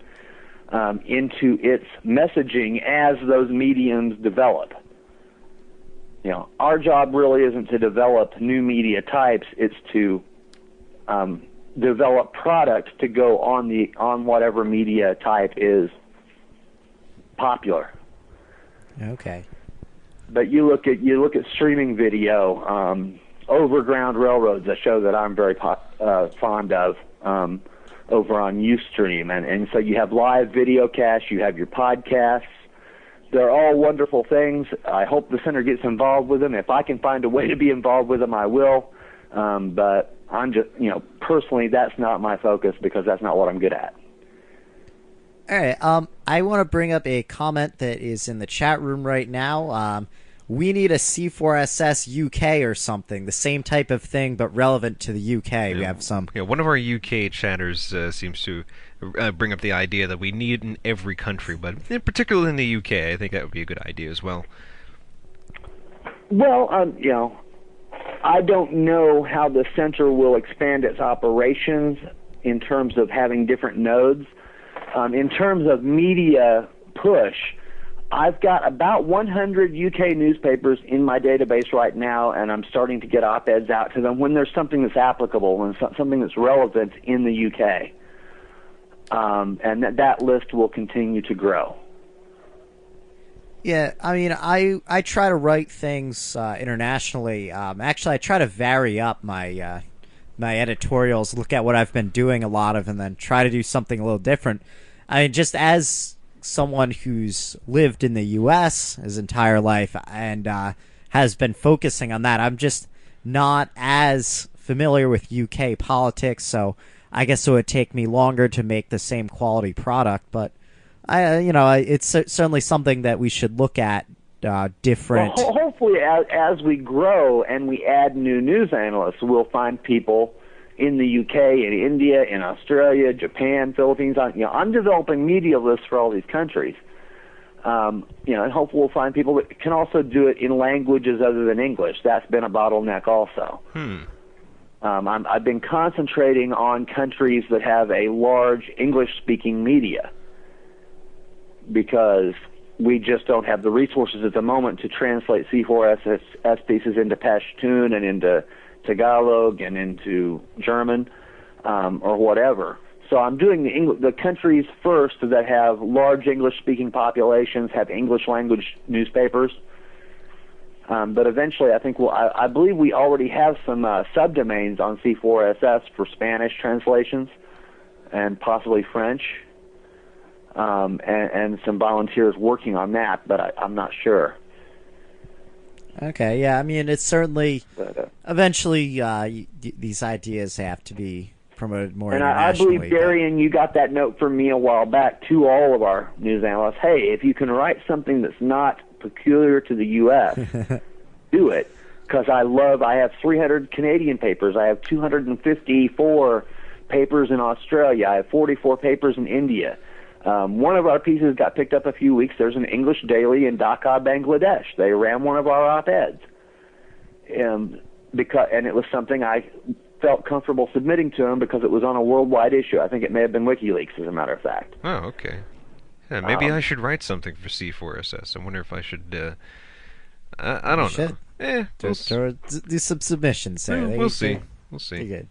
into its messaging as those mediums develop. Our job really isn't to develop new media types; it's to develop product to go on whatever media type is popular. Okay. But you look at streaming video, Overground Railroad's a show that I'm very fond of, over on Ustream, and so you have live video casts, you have your podcasts. They're all wonderful things. I hope the center gets involved with them. If I can find a way to be involved with them, I will. But I'm just, personally, that's not my focus because that's not what I'm good at. All right. I want to bring up a comment that is in the chat room right now. We need a C4SS UK or something, the same type of thing, but relevant to the UK. Yeah. We have some. Yeah, one of our UK chatters seems to bring up the idea that we need in every country, but particularly in the UK, I think that would be a good idea as well. Well, I don't know how the center will expand its operations in terms of having different nodes. In terms of media push, I've got about 100 UK newspapers in my database right now, and I'm starting to get op-eds out to them when there's something that's applicable, when something that's relevant in the UK. And that list will continue to grow. Yeah, I mean, I try to write things internationally. Actually, I try to vary up my my editorials, look at what I've been doing a lot of, and then try to do something a little different. I mean, just as someone who's lived in the U.S. his entire life and has been focusing on that, I'm just not as familiar with UK politics, so I guess it would take me longer to make the same quality product, but it's certainly something that we should look at different. Well, hopefully, as we grow and we add new news analysts, we'll find people in the UK, in India, in Australia, Japan, Philippines. I'm developing media lists for all these countries. And hopefully we'll find people that can also do it in languages other than English. That's been a bottleneck also. I've been concentrating on countries that have a large English-speaking media because we just don't have the resources at the moment to translate C4SS pieces into Pashtun and into Tagalog and into German or whatever. So I'm doing the countries first that have large English-speaking populations, have English-language newspapers, But eventually, I think I believe we already have some subdomains on C4SS for Spanish translations and possibly French, and some volunteers working on that, but I'm not sure. Okay, yeah, I mean, it's certainly But, eventually these ideas have to be promoted more and I internationally. believe, Darian, you got that note from me a while back to all of our news analysts. Hey, if you can write something that's not peculiar to the U.S., do it. Because I have 300 Canadian papers. I have 254 papers in Australia. I have 44 papers in India. One of our pieces got picked up a few weeks. There's an English daily in Dhaka, Bangladesh. They ran one of our op-eds. And it was something I felt comfortable submitting to them because it was on a worldwide issue. I think it may have been WikiLeaks, as a matter of fact. Oh, okay. Yeah, maybe I should write something for C4SS. I wonder if I should. I don't know. Do some submissions there. We'll see. We'll Be see. good.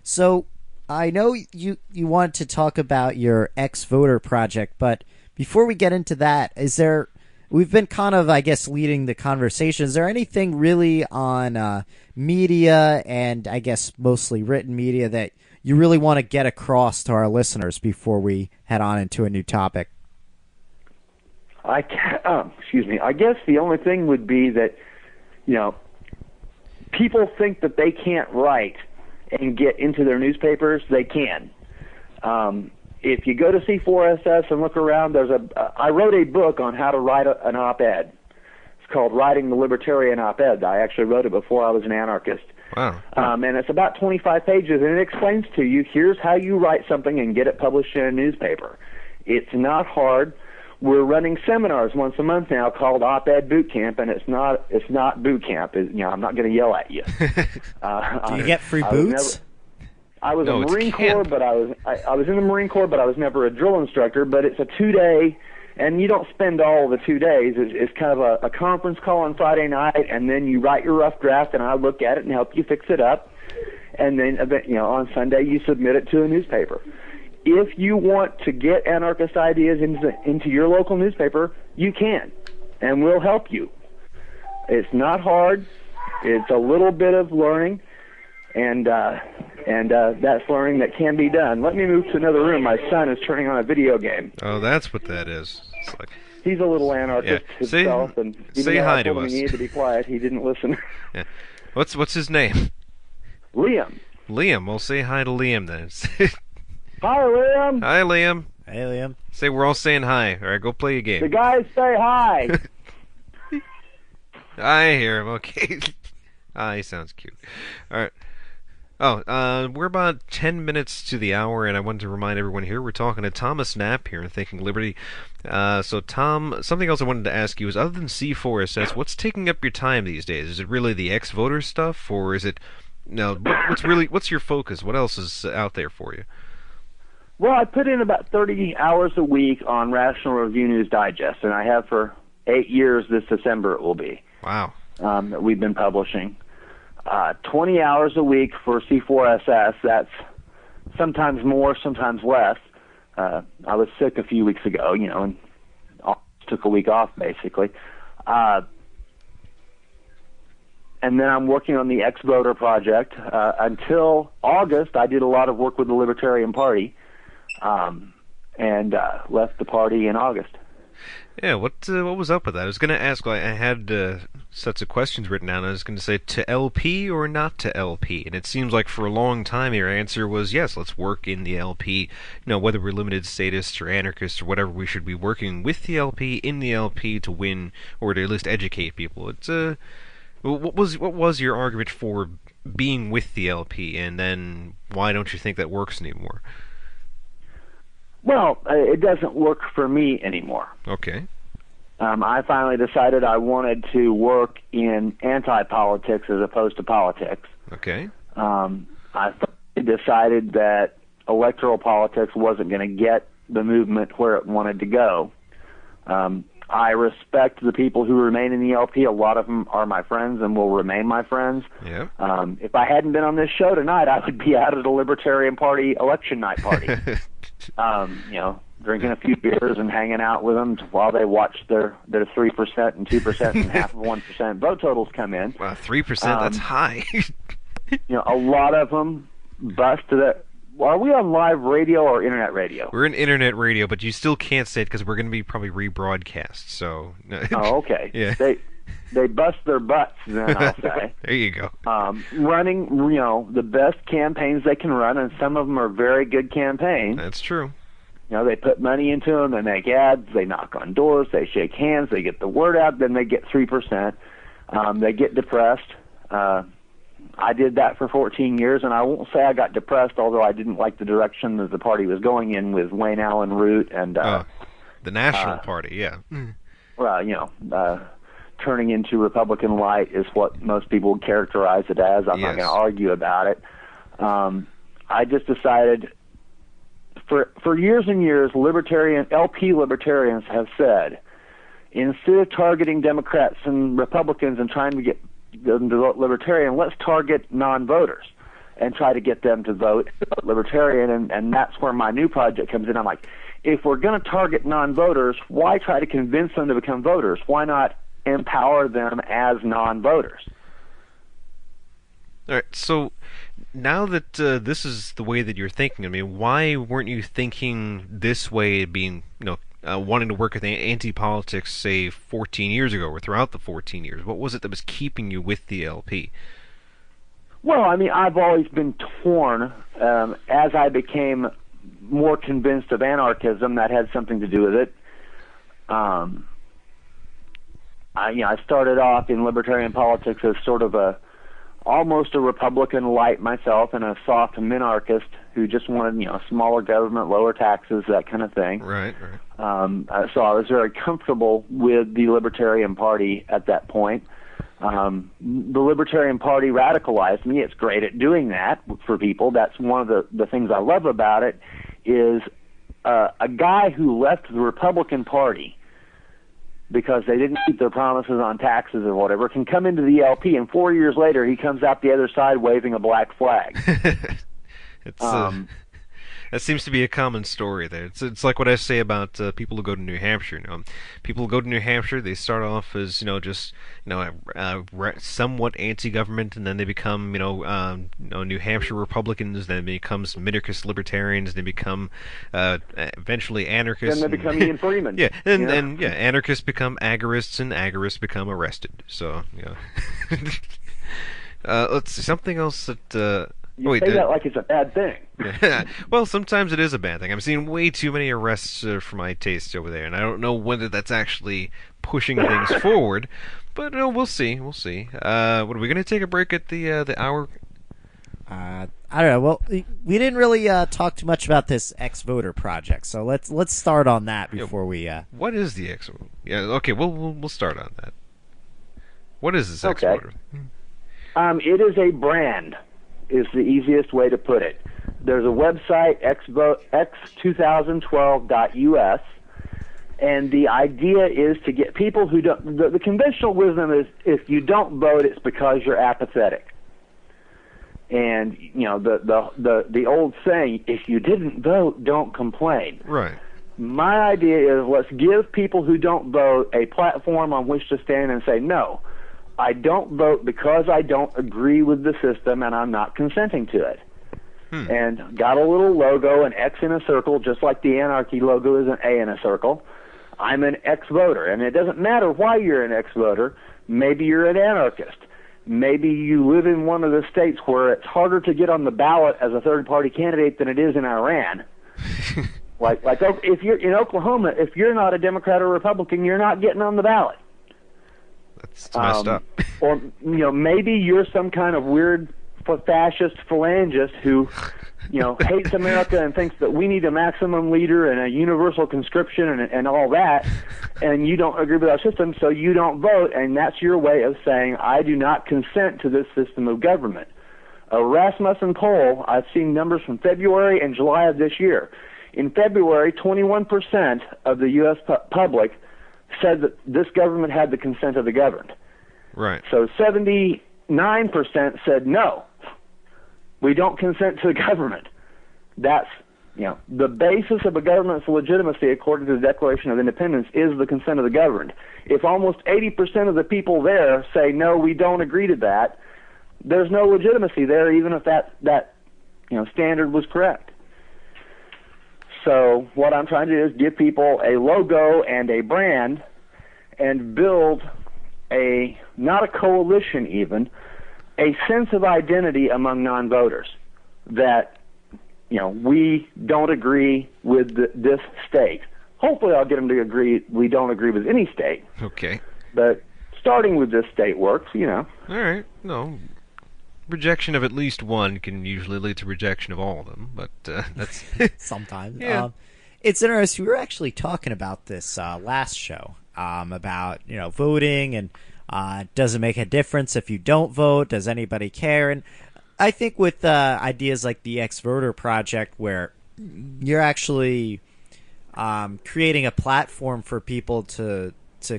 So I know you wanted to talk about your ex-voter project, but before we get into that, we've been kind of, I guess, leading the conversation. Is there anything really on media and I guess mostly written media that you really want to get across to our listeners before we head on into a new topic? Excuse me. I guess the only thing would be that, people think that they can't write and get into their newspapers. They can. If you go to C4SS and look around, I wrote a book on how to write an op-ed. It's called Writing the Libertarian Op-Ed. I actually wrote it before I was an anarchist. Wow. And it's about 25 pages, and it explains to you, here's how you write something and get it published in a newspaper. It's not hard. We're running seminars once a month now called Op-Ed Boot Camp, and it's not boot camp. I'm not going to yell at you. Do you get free boots? I was No, a it's Marine camp. Corps, but I was in the Marine Corps, but I was never a drill instructor. But it's a 2-day, and you don't spend all the 2 days. It's kind of a conference call on Friday night, and then you write your rough draft, and I look at it and help you fix it up. And then on Sunday you submit it to a newspaper. If you want to get anarchist ideas into your local newspaper, you can, and we'll help you. It's not hard. It's a little bit of learning, and that's learning that can be done. Let me move to another room. My son is turning on a video game. Oh, that's what that is. It's like, He's a little anarchist Yeah. himself, and even say though hi I to told him us. he needed to be quiet, he didn't listen. yeah. What's his name? Liam. Liam. We'll say hi to Liam then. Hi, Liam. Hi, Liam. Hey, Liam. Say we're all saying hi. All right, go play a game. The guys say hi. I hear him. Okay. He sounds cute. All right. Oh, we're about 10 minutes to the hour, and I wanted to remind everyone here we're talking to Thomas Knapp here in Thinking Liberty. So, Tom, something else I wanted to ask you is, other than C4SS, what's taking up your time these days? Is it really the ex-voter stuff, or is it... No, what's your focus? What else is out there for you? Well, I put in about 30 hours a week on Rational Review News Digest, and I have for 8 years. This December it will be. Wow. That we've been publishing. 20 hours a week for C4SS. That's sometimes more, sometimes less. I was sick a few weeks ago, and took a week off, basically. And then I'm working on the ex-voter project. Until August, I did a lot of work with the Libertarian Party, and left the party in August. Yeah, what was up with that? I was going to ask, I had sets of questions written down. I was going to say, to LP or not to LP? And it seems like for a long time your answer was, yes, let's work in the LP. Whether we're limited statists or anarchists or whatever, we should be working with the LP, in the LP, to win, or to at least educate people. It's what was your argument for being with the LP, and then why don't you think that works anymore? Well, it doesn't work for me anymore. Okay. I finally decided I wanted to work in anti-politics as opposed to politics. Okay. I decided that electoral politics wasn't going to get the movement where it wanted to go. I respect the people who remain in the LP. A lot of them are my friends and will remain my friends. Yeah. If I hadn't been on this show tonight, I would be out at the Libertarian Party election night party. drinking a few beers and hanging out with them while they watch their 3% and 2% and half of 1% vote totals come in. Wow, 3%, that's high. A lot of them bust to the. Are we on live radio or internet radio? We're in internet radio, but you still can't say it because we're going to be probably rebroadcast. So. Oh, okay. Yeah. They bust their butts, then I'll say. There you go. Running, the best campaigns they can run, and some of them are very good campaigns. That's true. They put money into them, they make ads, they knock on doors, they shake hands, they get the word out, then they get 3%. They get depressed. I did that for 14 years, and I won't say I got depressed, although I didn't like the direction that the party was going in with Wayne Allen Root and the National Party, yeah. Well, turning into Republican light is what most people would characterize it as. I'm not going to argue about it. I just decided, for years and years, LP libertarians have said, instead of targeting Democrats and Republicans and trying to get them to vote Libertarian, let's target non-voters and try to get them to vote Libertarian, and that's where my new project comes in. I'm like, if we're going to target non-voters, why try to convince them to become voters? Why not empower them as non-voters? All right, so now that this is the way that you're thinking, I mean, why weren't you thinking this way, being, wanting to work with anti-politics, say, 14 years ago or throughout the 14 years? What was it that was keeping you with the LP? Well, I mean, I've always been torn. As I became more convinced of anarchism, that had something to do with it. I started off in libertarian politics as sort of almost a Republican light myself, and a soft minarchist who just wanted, smaller government, lower taxes, that kind of thing. Right. So I was very comfortable with the Libertarian Party at that point. The Libertarian Party radicalized me. It's great at doing that for people. That's one of the things I love about it, is a guy who left the Republican Party because they didn't keep their promises on taxes or whatever, can come into the LP, and 4 years later he comes out the other side waving a black flag. That seems to be a common story there. It's like what I say about people who go to New Hampshire. People who go to New Hampshire, they start off as somewhat anti-government, and then they become New Hampshire Republicans. Then they become minarchist libertarians. They become eventually anarchists. Then they become Ian Freeman. Yeah, and anarchists become agorists, and agorists become arrested. So let's see, something else that. You say that like it's a bad thing. Well, sometimes it is a bad thing. I'm seeing way too many arrests for my taste over there, and I don't know whether that's actually pushing things forward. But we'll see. What are we going to take a break at the hour? I don't know. Well, we didn't really talk too much about this ex-voter project, so let's start on that before we. What is the ex-voter? Yeah, okay. We'll start on that. What is this ex-voter? It is a brand. Is the easiest way to put it. There's a website, x2012.us, and the idea is to get people who don't. The conventional wisdom is, if you don't vote, it's because you're apathetic. And the old saying, if you didn't vote, don't complain. Right. My idea is, let's give people who don't vote a platform on which to stand and say, no, I don't vote because I don't agree with the system and I'm not consenting to it. And got a little logo, an X in a circle, just like the anarchy logo is an A in a circle. I'm an ex-voter, and it doesn't matter why you're an ex-voter. Maybe you're an anarchist. Maybe you live in one of the states where it's harder to get on the ballot as a third-party candidate than it is in Iran. like if you're in Oklahoma, if you're not a Democrat or Republican, you're not getting on the ballot. That's messed up. Or maybe you're some kind of weird fascist phalangist who hates America and thinks that we need a maximum leader and a universal conscription and all that, and you don't agree with our system, so you don't vote, and that's your way of saying, I do not consent to this system of government. Rasmussen poll, I've seen numbers from February and July of this year. In February, 21% of the U.S. public said that this government had the consent of the governed. Right. So 79% said no, we don't consent to the government. That's the basis of a government's legitimacy, according to the Declaration of Independence, is the consent of the governed. If almost 80% of the people there say, no, we don't agree to that, there's no legitimacy there, even if that standard was correct. So what I'm trying to do is give people a logo and a brand and build not a coalition even, a sense of identity among non-voters that, we don't agree with this state. Hopefully I'll get them to agree we don't agree with any state. Okay. But starting with this state works, All right. No. Rejection of at least one can usually lead to rejection of all of them, but that's... Sometimes. Yeah. It's interesting. We were actually talking about this last show, about, voting and does it make a difference if you don't vote? Does anybody care? And I think with ideas like the Ex-Voter Project, where you're actually creating a platform for people to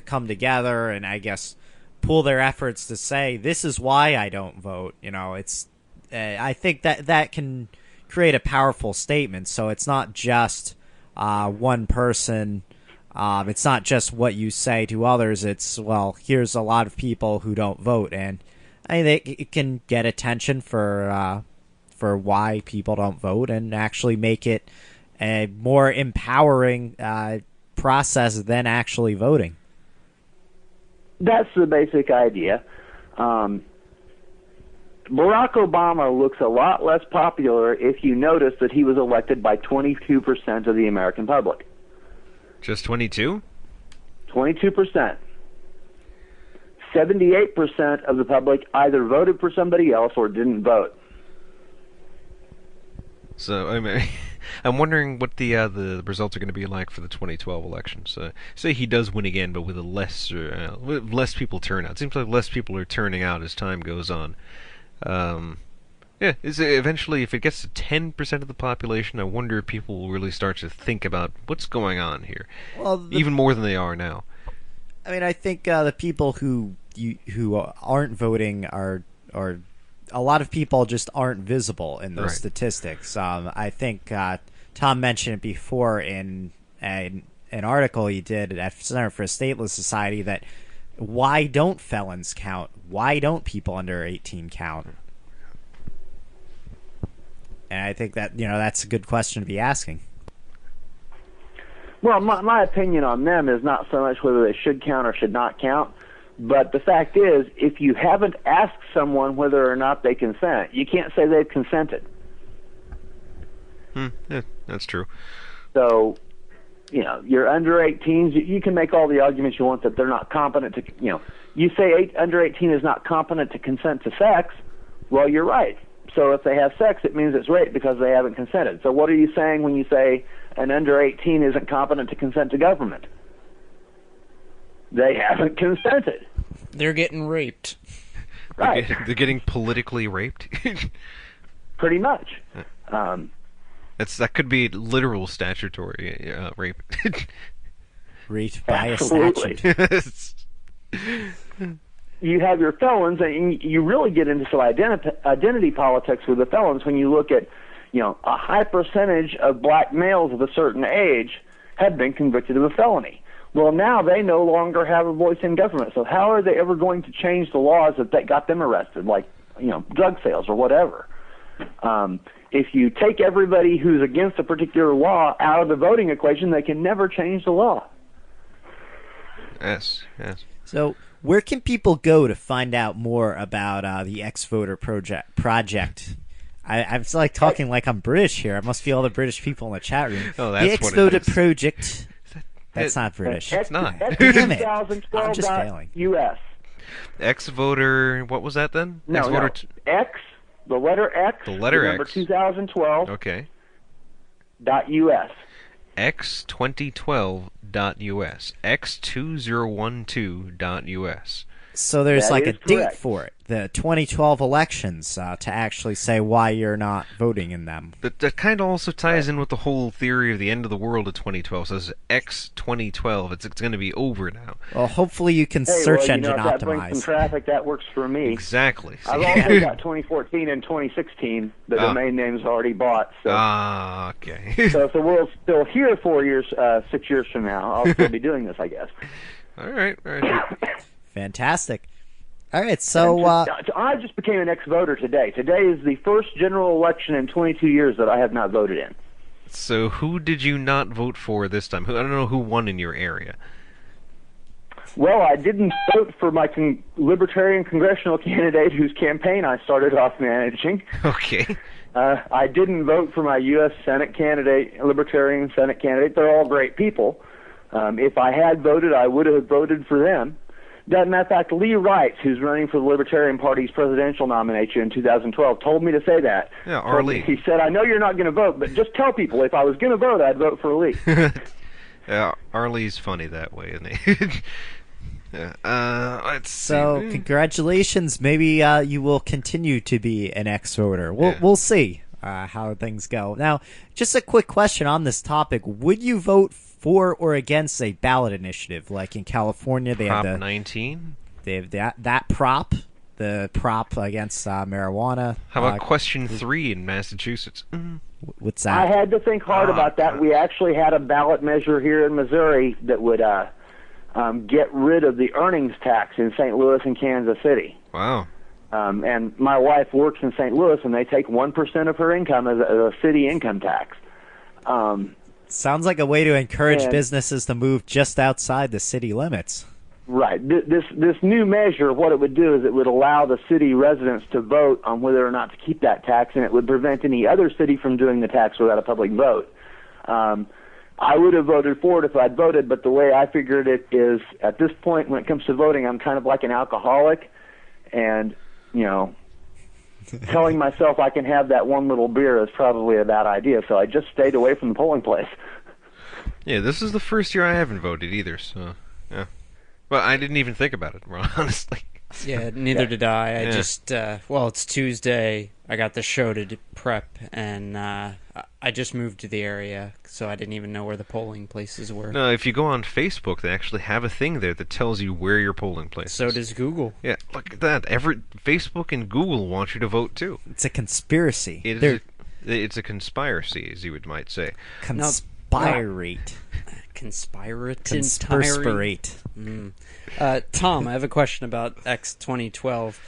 come together and, I guess, pool their efforts to say, this is why I don't vote. It's I think that can create a powerful statement. So it's not just one person. It's not just what you say to others. It's, well, here's a lot of people who don't vote, and I think it can get attention for why people don't vote, and actually make it a more empowering process than actually voting. that's the basic idea. Barack Obama looks a lot less popular if you notice that he was elected by 22% of the American public. Just 22? 22%. 78% of the public either voted for somebody else or didn't vote. So I'm wondering what the results are going to be like for the 2012 election. So say he does win again, but with a less people turn out. It seems like less people are turning out as time goes on. Eventually, if it gets to 10% of the population, I wonder if people will really start to think about what's going on here, even more than they are now. I mean, I think the people who aren't voting are a lot of people just aren't visible in those statistics. I think Tom mentioned it before in an article he did at Center for a Stateless Society that why don't felons count? Why don't people under 18 count? And I think that that's a good question to be asking. Well, my opinion on them is not so much whether they should count or should not count, but the fact is, if you haven't asked someone whether or not they consent, you can't say they've consented. Yeah, that's true. So, you're under 18s. You can make all the arguments you want that they're not competent to, you say under 18 is not competent to consent to sex. Well, you're right. So if they have sex, it means it's rape because they haven't consented. So what are you saying when you say an under 18 isn't competent to consent to government? They haven't consented. They're getting raped. Right. They're getting politically raped. Pretty much. That could be literal statutory rape. Raped by Absolutely. a statute. You have your felons, and you really get into some identity politics with the felons when you look at, a high percentage of black males of a certain age have been convicted of a felony. Well, now they no longer have a voice in government. So how are they ever going to change the laws that got them arrested, like, drug sales or whatever? If you take everybody who's against a particular law out of the voting equation, they can never change the law. Yes. So where can people go to find out more about the Ex-Voter Project? I'm like talking like I'm British here. I must be all the British people in the chat room. Oh, that's the Ex-Voter what it is. Project. That's not British. It's not. Damn it. I'm just failing. US. Ex-Voter, what was that then? No, Ex-Voter X, the letter X, The letter number X. 2012, Okay. .us. X2012.us. X2012.us. So there's That like a is date correct. for it, the 2012 elections, to actually say why you're not voting in them. That kind of also ties in with the whole theory of the end of the world of 2012. So it's X 2012. It's going to be over now. Well, hopefully you can Hey, search well, engine if that brings some optimize. traffic, that works for me. Exactly. See? I've also got 2014 and 2016. The Ah. domain name's already bought. So, Ah, okay. so if the world's still here 6 years from now, I'll still be doing this, I guess. All right. Fantastic. All right, so I just became an ex-voter today. Today is the first general election in 22 years that I have not voted in. So who did you not vote for this time? I don't know who won in your area. Well, I didn't vote for my Libertarian congressional candidate whose campaign I started off managing. Okay. I didn't vote for my U.S. Senate candidate, Libertarian Senate candidate. They're all great people. If I had voted, I would have voted for them. As a matter of fact, Lee Wright, who's running for the Libertarian Party's presidential nomination in 2012, told me to say that. Yeah, our Lee. He said, I know you're not going to vote, but just tell people if I was going to vote, I'd vote for Lee. Yeah, Arlie's funny that way, isn't he? Yeah. Let's so see. congratulations. Maybe you will continue to be an ex-voter. We'll see how things go. Now, just a quick question on this topic: would you vote for or against a ballot initiative like in California? They Prop have 19. They have that prop, the prop against marijuana. How about question 3 in Massachusetts? What's I that? had to think hard about that. We actually had a ballot measure here in Missouri that would get rid of the earnings tax in St. Louis and Kansas City. Wow. And my wife works in St. Louis, and they take 1% of her income as a city income tax. Sounds like a way to encourage And- businesses to move just outside the city limits. Right. This new measure, what it would do is it would allow the city residents to vote on whether or not to keep that tax, and it would prevent any other city from doing the tax without a public vote. I would have voted for it if I'd voted, but the way I figured it is, at this point, when it comes to voting, I'm kind of like an alcoholic, and, telling myself I can have that one little beer is probably a bad idea, so I just stayed away from the polling place. Yeah, this is the first year I haven't voted either, so, yeah. Well, I didn't even think about it, honestly. Yeah, neither did I. I Yeah. just, it's Tuesday. I got the show to prep, and I just moved to the area, so I didn't even know where the polling places were. No, if you go on Facebook, they actually have a thing there that tells you where your polling place is. So does Google. Yeah, look at that. Facebook and Google want you to vote, too. It's a conspiracy. It's a conspiracy, as you might say. Conspirate. Conspirate. Tom, I have a question about X 2012.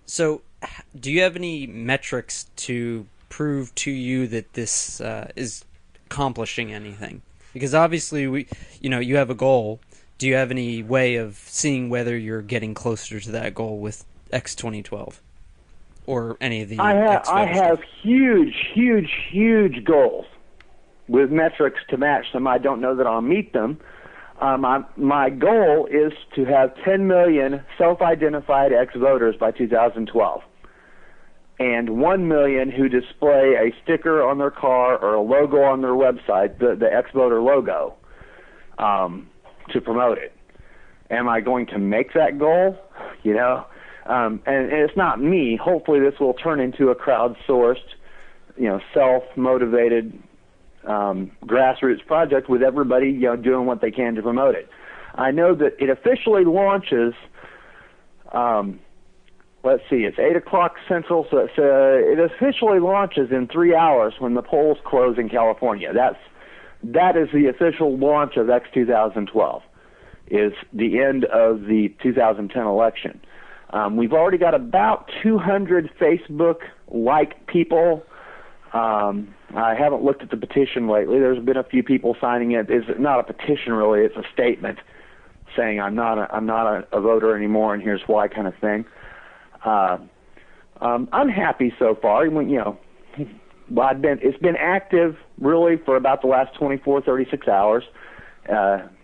So, do you have any metrics to prove to you that this is accomplishing anything? Because obviously, you have a goal. Do you have any way of seeing whether you're getting closer to that goal with X 2012 or any of the? I have huge goals with metrics to match them. I don't know that I'll meet them. My goal is to have 10 million self-identified ex-voters by 2012, and 1 million who display a sticker on their car or a logo on their website, the ex-voter logo, to promote it. Am I going to make that goal? And it's not me. Hopefully this will turn into a crowdsourced, self-motivated grassroots project with everybody doing what they can to promote it. I know that it officially launches. Let's see, it's 8:00 Central, so it officially launches in 3 hours when the polls close in California. That is the official launch of X 2012. Is the end of the 2010 election. We've already got about 200 Facebook-like people. I haven't looked at the petition lately. There's been a few people signing it. It's not a petition really; it's a statement saying I'm not a voter anymore, and here's why, kind of thing. I'm happy so far. It's been active really for about the last 36 hours.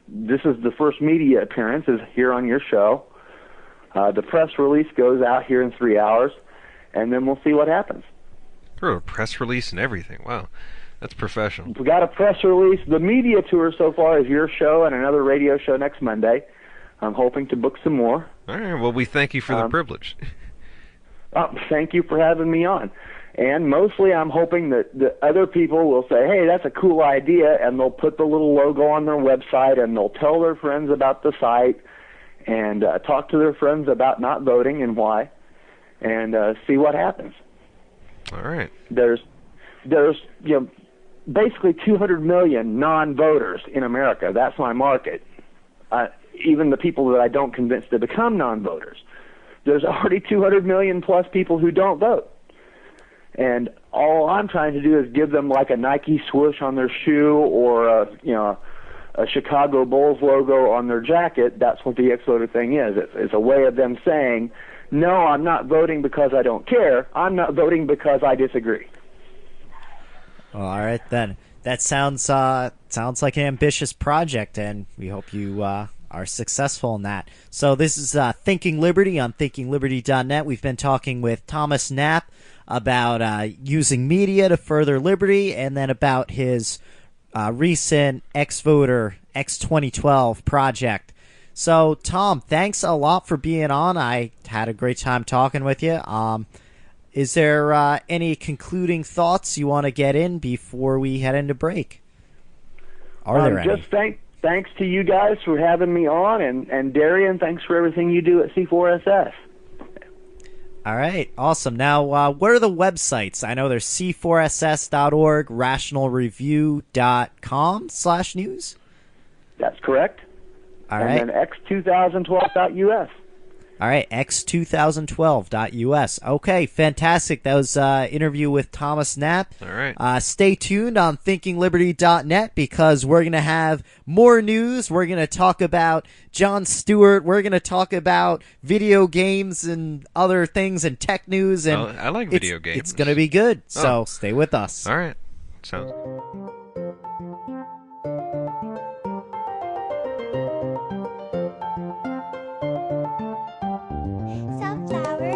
This is the first media appearance is here on your show. The press release goes out here in 3 hours, and then we'll see what happens. A press release and everything. Wow, that's professional. We got a press release. The media tour so far is your show and another radio show next Monday. I'm hoping to book some more. All right. Well, we thank you for the privilege. Thank you for having me on. And mostly I'm hoping that the other people will say, hey, that's a cool idea, and they'll put the little logo on their website, and they'll tell their friends about the site, and talk to their friends about not voting and why, and see what happens. All right. There's basically 200 million non-voters in America. That's my market. Even the people that I don't convince to become non-voters. There's already 200 million plus people who don't vote. And all I'm trying to do is give them like a Nike swoosh on their shoe or a Chicago Bulls logo on their jacket. That's what the ex-voter thing is. It's a way of them saying, no, I'm not voting because I don't care. I'm not voting because I disagree. Well, all right then. That sounds like an ambitious project, and we hope you are successful in that. So this is Thinking Liberty on thinkingliberty.net. We've been talking with Thomas Knapp about using media to further liberty, and then about his recent ex-voter X2012 project. So, Tom, thanks a lot for being on. I had a great time talking with you. Is there any concluding thoughts you want to get in before we head into break? Are there any? Just thanks to you guys for having me on, and Darian, thanks for everything you do at C4SS. All right, awesome. Now, what are the websites? I know there's c4ss.org, rationalreview.com/news. That's correct. All right. And then x2012.us. All right, x2012.us. Okay, fantastic. That was an interview with Thomas Knapp. All right. Stay tuned on thinkingliberty.net because we're going to have more news. We're going to talk about Jon Stewart. We're going to talk about video games and other things and tech news. And I like video games. It's going to be good, so stay with us. All right. Sounds Sunflower.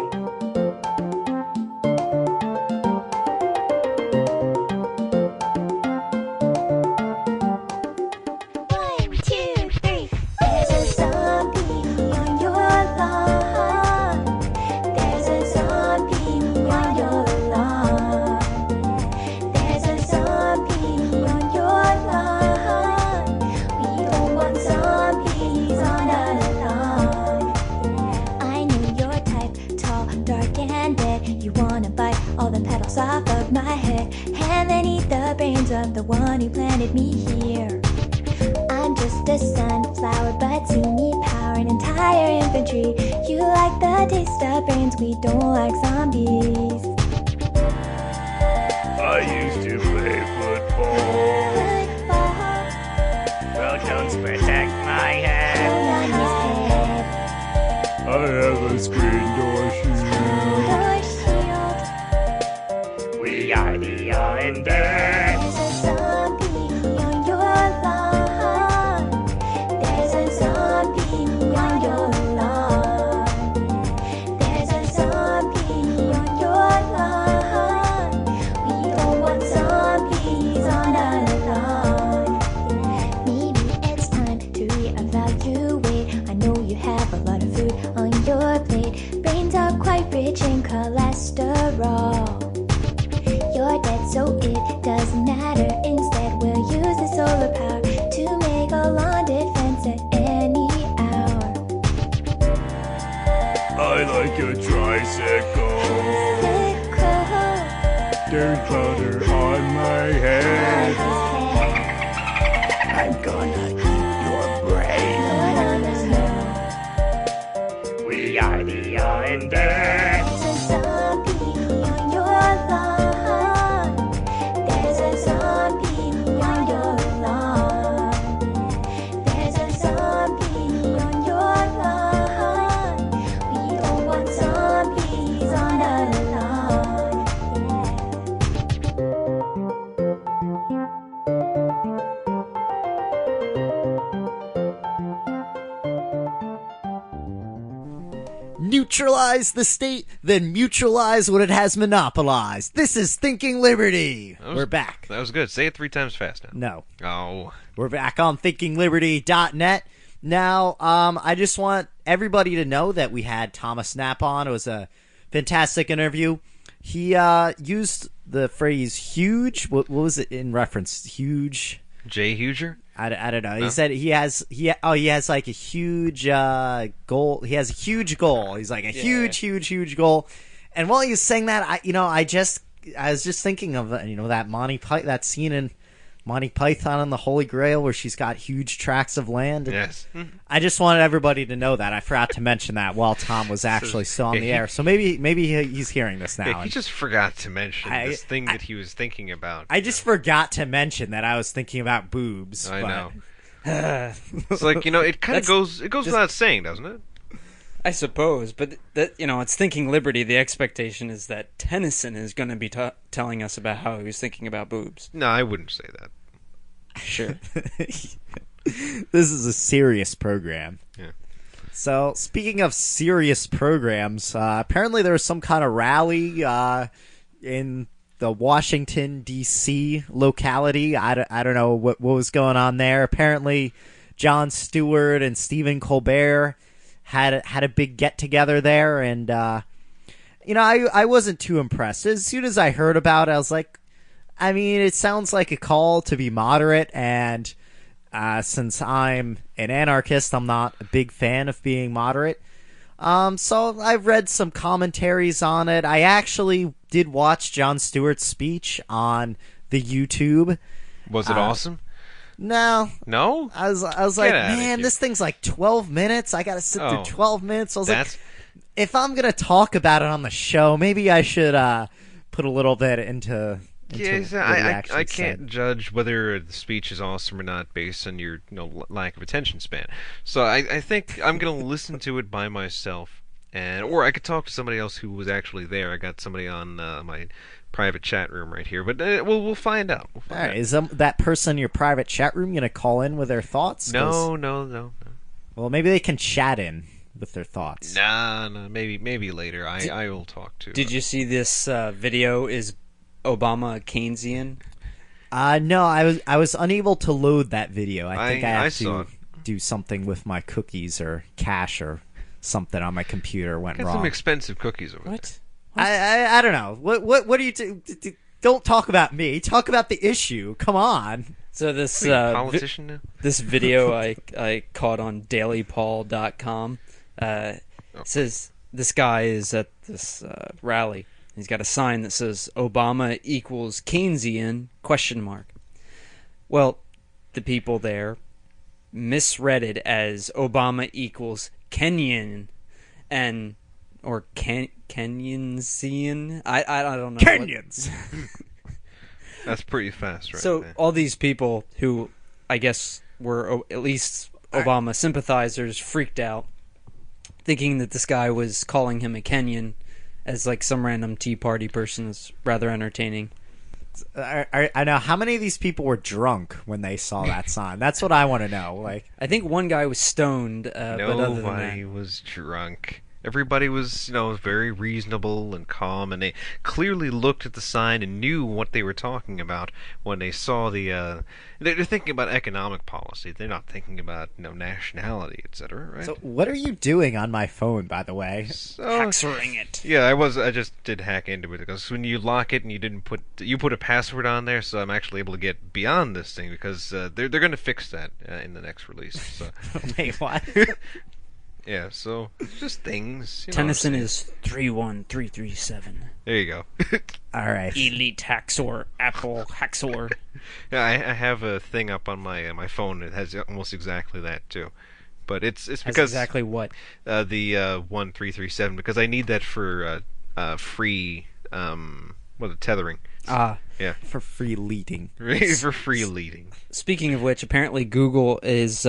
1, 2, 3. There's a zombie on your lawn. There's a zombie on your lawn. There's a zombie on your lawn. We don't want zombies on our lawn. I know your type, tall, dark, and dead. You wanna bite all the petals off of my head and then eat the brains of the one who planted me here. I'm just a sunflower, but see me power an entire infantry. You like the taste of brains, we don't like zombies. I used to play football. Football, Well, don't protect my head. on his head, I have a screen door shield. your shield. We are the undead. There's a zombie on your lawn. There's a zombie on your lawn. There's a zombie on your lawn. We don't want zombies on our lawn. Maybe it's time to reevaluate. I know you have a lot of food on your plate. Brains are quite rich in cholesterol. You're dead, so it doesn't matter. Instead, we'll use the solar power to make a lawn defense at any hour. I like a tricycle. Sickle There's powder on my head. on I'm gonna eat your brain. his head. We are the undead. There's a zombie on your lawn. There's a zombie on your lawn. There's a zombie on your lawn. We don't want zombies on our lawn. Neutralize the state, then mutualize what it has monopolized. This is Thinking Liberty. We're back. That was good. Say it 3 times fast now. No. Oh. We're back on thinkingliberty.net. Now, I just want everybody to know that we had Thomas Knapp on. It was a fantastic interview. He used the phrase "huge." What was it in reference? Huge. Jay Huger? I don't know. He said he has like a huge goal. He has a huge goal. He's like a huge goal. And while he was saying that, I was just thinking of that scene in Monty Python and the Holy Grail where she's got huge tracts of land. Yes. I just wanted everybody to know that. I forgot to mention that while Tom was actually still on the air. So maybe he's hearing this now. Yeah, he just forgot to mention this thing that he was thinking about. I just forgot to mention that I was thinking about boobs. I know. It's like, it kind of goes without saying, doesn't it? I suppose, but it's Thinking Liberty. The expectation is that Tennyson is going to be telling us about how he was thinking about boobs. No, I wouldn't say that. Sure. This is a serious program. Yeah. So, speaking of serious programs, apparently there was some kind of rally in the Washington, D.C. locality. I don't know what was going on there. Apparently, Jon Stewart and Stephen Colbert had a big get-together there, and, I wasn't too impressed. As soon as I heard about it, I was like, it sounds like a call to be moderate, and since I'm an anarchist, I'm not a big fan of being moderate. So I've read some commentaries on it. I actually did watch Jon Stewart's speech on the YouTube. Was it awesome? No. No? I was like, man, this thing's like 12 minutes. I got to sit through 12 minutes. I was like, if I'm going to talk about it on the show, maybe I should put a little bit into I can't judge whether the speech is awesome or not based on your lack of attention span. So I think I'm going to listen to it by myself, or I could talk to somebody else who was actually there. I got somebody on my private chat room right here, but we'll find out. All right, is that person in your private chat room going to call in with their thoughts? No. Well, maybe they can chat in with their thoughts. No, maybe later. I will talk to. Did you see this video? Is Obama Keynesian? No, I was unable to load that video. I think I have to do something with my cookies or cache or something on my computer went got wrong. Some expensive cookies over there. What? I don't know. What do you don't talk about me. Talk about the issue. Come on. So this politician now? This video I caught on dailypaul.com says this guy is at this rally. He's got a sign that says Obama equals Keynesian ? Well, the people there misread it as Obama equals Kenyan or Kenyansian. I don't know. Kenyans. That's pretty fast, right? So there. all these people who I guess were at least Obama sympathizers freaked out, thinking that this guy was calling him a Kenyan as like some random Tea Party person. Is rather entertaining. I know how many of these people were drunk when they saw that sign. That's what I want to know. Like, I think one guy was stoned, but other than nobody that, was drunk. Everybody was, very reasonable and calm, and they clearly looked at the sign and knew what they were talking about when they saw the. They're thinking about economic policy. They're not thinking about, nationality, etc. Right? so what are you doing on my phone, by the way? hexering it. Yeah, I just did hack into it because when you lock it and you put a password on there, so I'm actually able to get beyond this thing because they're going to fix that in the next release. So. Wait, what? Yeah, so just things. Tennyson is 31337. There you go. All right. Elite Haxor, Apple Haxor. Yeah, I have a thing up on my phone that has almost exactly that too, but it's That's because exactly what? The 1337 because I need that for free tethering. Yeah, For free leading. for free leading. Speaking of which, apparently Google is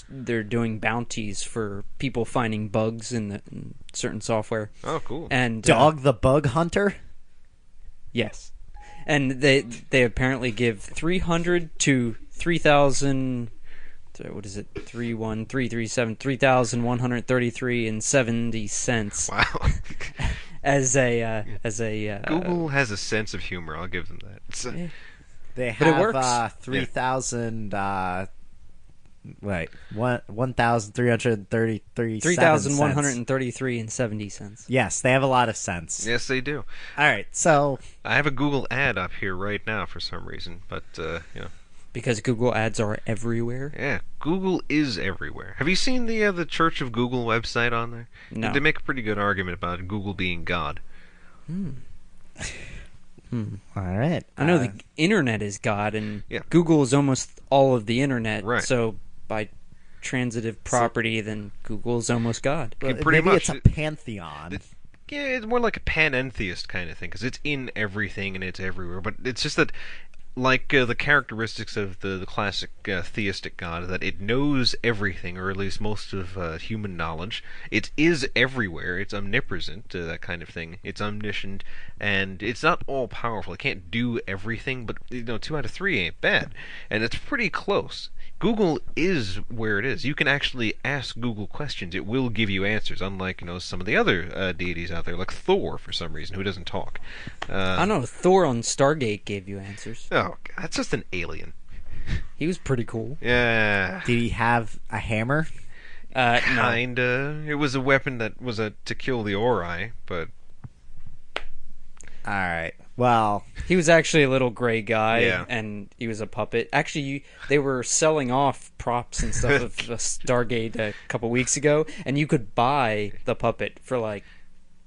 they're doing bounties for people finding bugs in certain software. Oh, cool. And Dog the Bug Hunter? yes, and they apparently give 300 to 3,000. What is it? 31337 3,133 and 70 cents. Wow. as a Google has a sense of humor. I'll give them that. They But it have works. 3,000 Right. 1,333 $3,133 and 70 cents. Yes, they have a lot of sense. Yes, they do. All right, so I have a Google ad up here right now for some reason, but Because Google ads are everywhere. yeah, Google is everywhere. Have you seen the Church of Google website on there? No. They make a pretty good argument about Google being God. all right. I know the internet is God, and Yeah. Google is almost all of the internet. Right. So by transitive property, then Google is almost God. Well, pretty maybe much. it's a pantheon. Yeah, it's more like a panentheist kind of thing, because it's in everything and it's everywhere. But it's just that, like the characteristics of the classic theistic God, that it knows everything, or at least most of human knowledge. It is everywhere. It's omnipresent, that kind of thing. It's omniscient, and it's not all powerful. It can't do everything, but 2 out of 3 ain't bad, and it's pretty close. Google is where it is. You can actually ask Google questions. It will give you answers, unlike some of the other deities out there, like Thor, for some reason, who doesn't talk. I know Thor on Stargate gave you answers. Oh, that's just an alien. He was pretty cool. Yeah. Did he have a hammer? No. Kinda. It was a weapon that was to kill the Ori, but All right. Well, He was actually a little gray guy, Yeah. and he was a puppet. Actually, they were selling off props and stuff of Stargate a couple weeks ago, and you could buy the puppet for like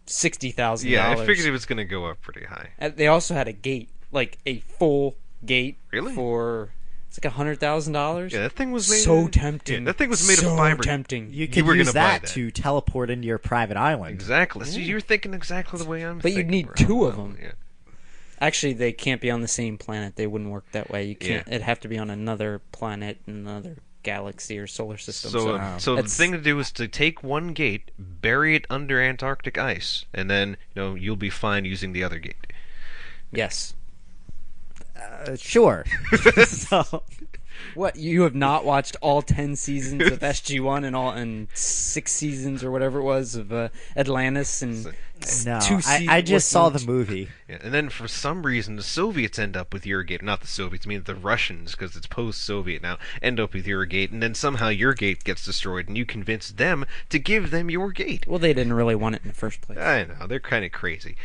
$60,000. yeah, I figured it was gonna go up pretty high. They also had a gate, like a full gate, Really? for it's like $100,000. Yeah, that thing was made so of, tempting. Yeah, that thing was made so of fiber. tempting. you could were use gonna buy that that. to teleport into your private island. Exactly. So you're thinking exactly the way I'm But you'd thinking. need bro. 2 of them. Yeah. Actually, they can't be on the same planet. They wouldn't work that way. You can't. Yeah. It'd have to be on another planet, in another galaxy or solar system. So the that's- thing to do is to take one gate, bury it under Antarctic ice, and then you'll be fine using the other gate. yes. Sure. So, What, you have not watched all 10 seasons of SG-1 and 6 seasons or whatever it was of Atlantis and no, 2 I just saw the seasons? movie. Yeah, and then for some reason the Soviets end up with your gate. Not the Soviets, I mean the Russians, because it's post-Soviet now, end up with your gate, and then somehow your gate gets destroyed, and you convince them to give them your gate. Well, they didn't really want it in the first place. I know, they're kind of crazy.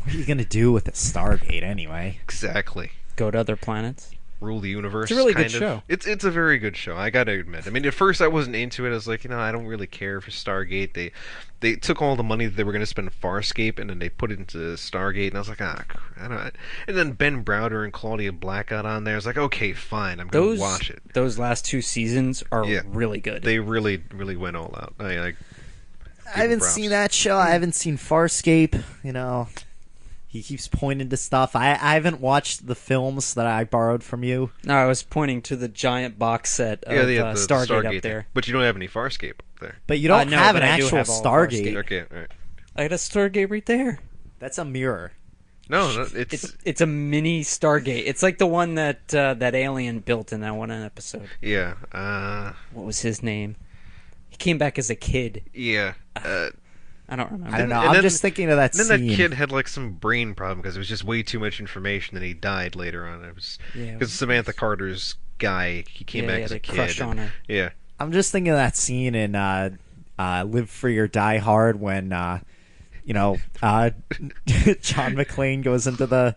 What are you gonna do with a Stargate anyway? Exactly. Go to other planets. Rule the universe. It's a really kind good of. show. It's a very good show. I gotta admit. I mean, at first I wasn't into it. I was like, I don't really care for Stargate. They took all the money that they were gonna spend on Farscape and then they put it into Stargate, and I was like, I don't. And then Ben Browder and Claudia Black got on there. I was like, okay, fine, I'm gonna watch it. Those last 2 seasons are Yeah. really good. They really, really went all out. I haven't props. seen that show. I haven't seen Farscape. He keeps pointing to stuff. I haven't watched the films that I borrowed from you. No, I was pointing to the giant box set of they have the Stargate up thing. there. But you don't have any Farscape up there. But you don't No, have but an I do actual have all Stargate. Farscape. Okay, all right. I got a Stargate right there. That's a mirror. No, It's a mini Stargate. It's like the one that that alien built in that one episode. yeah. What was his name? He came back as a kid. Yeah. I don't remember. I don't know. And I'm then- just thinking of that Then scene. that kid had like some brain problem because it was just way too much information, and he died later on. It was Yeah, because Samantha Carter's guy, he came Yeah, back he as had a a kid. crush on her. Yeah, I'm just thinking of that scene in Live Free or Die Hard when John McClane goes into the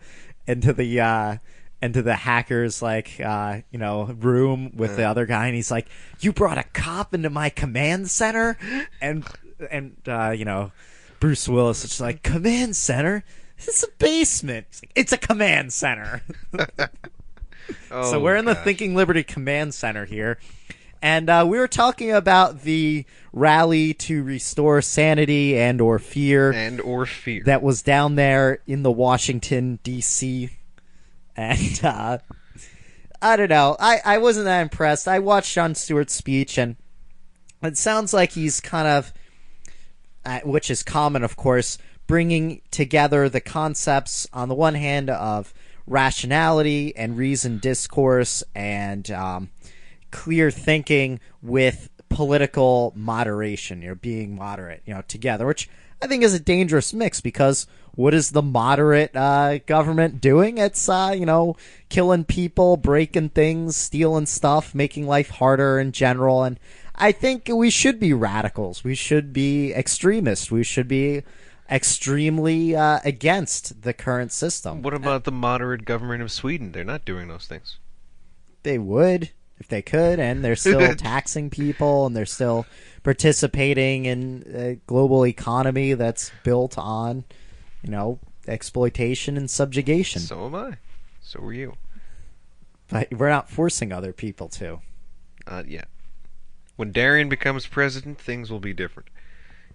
hacker's room with the other guy, and he's like, "You brought a cop into my command center," and Bruce Willis is just like, "Command center? It's a basement." He's like, "It's a command center." So we're in the gosh. Thinking Liberty Command Center here. And we were talking about the rally to restore sanity and or fear and or fear. that was down there in the Washington, D.C. And I don't know. I wasn't that impressed. I watched Jon Stewart's speech, and it sounds like he's kind of, which is common, of course, bringing together the concepts, on the one hand, of rationality and reasoned discourse and clear thinking with political moderation, being moderate, together, which I think is a dangerous mix because what is the moderate government doing? It's killing people, breaking things, stealing stuff, making life harder in general. And I think we should be radicals. We should be extremists. We should be extremely against the current system. What about the moderate government of Sweden? They're not doing those things. They would if they could, and they're still taxing people, and they're still participating in a global economy that's built on, exploitation and subjugation. So am I. So are you. But we're not forcing other people to. Not yet. When Darien becomes president, things will be different.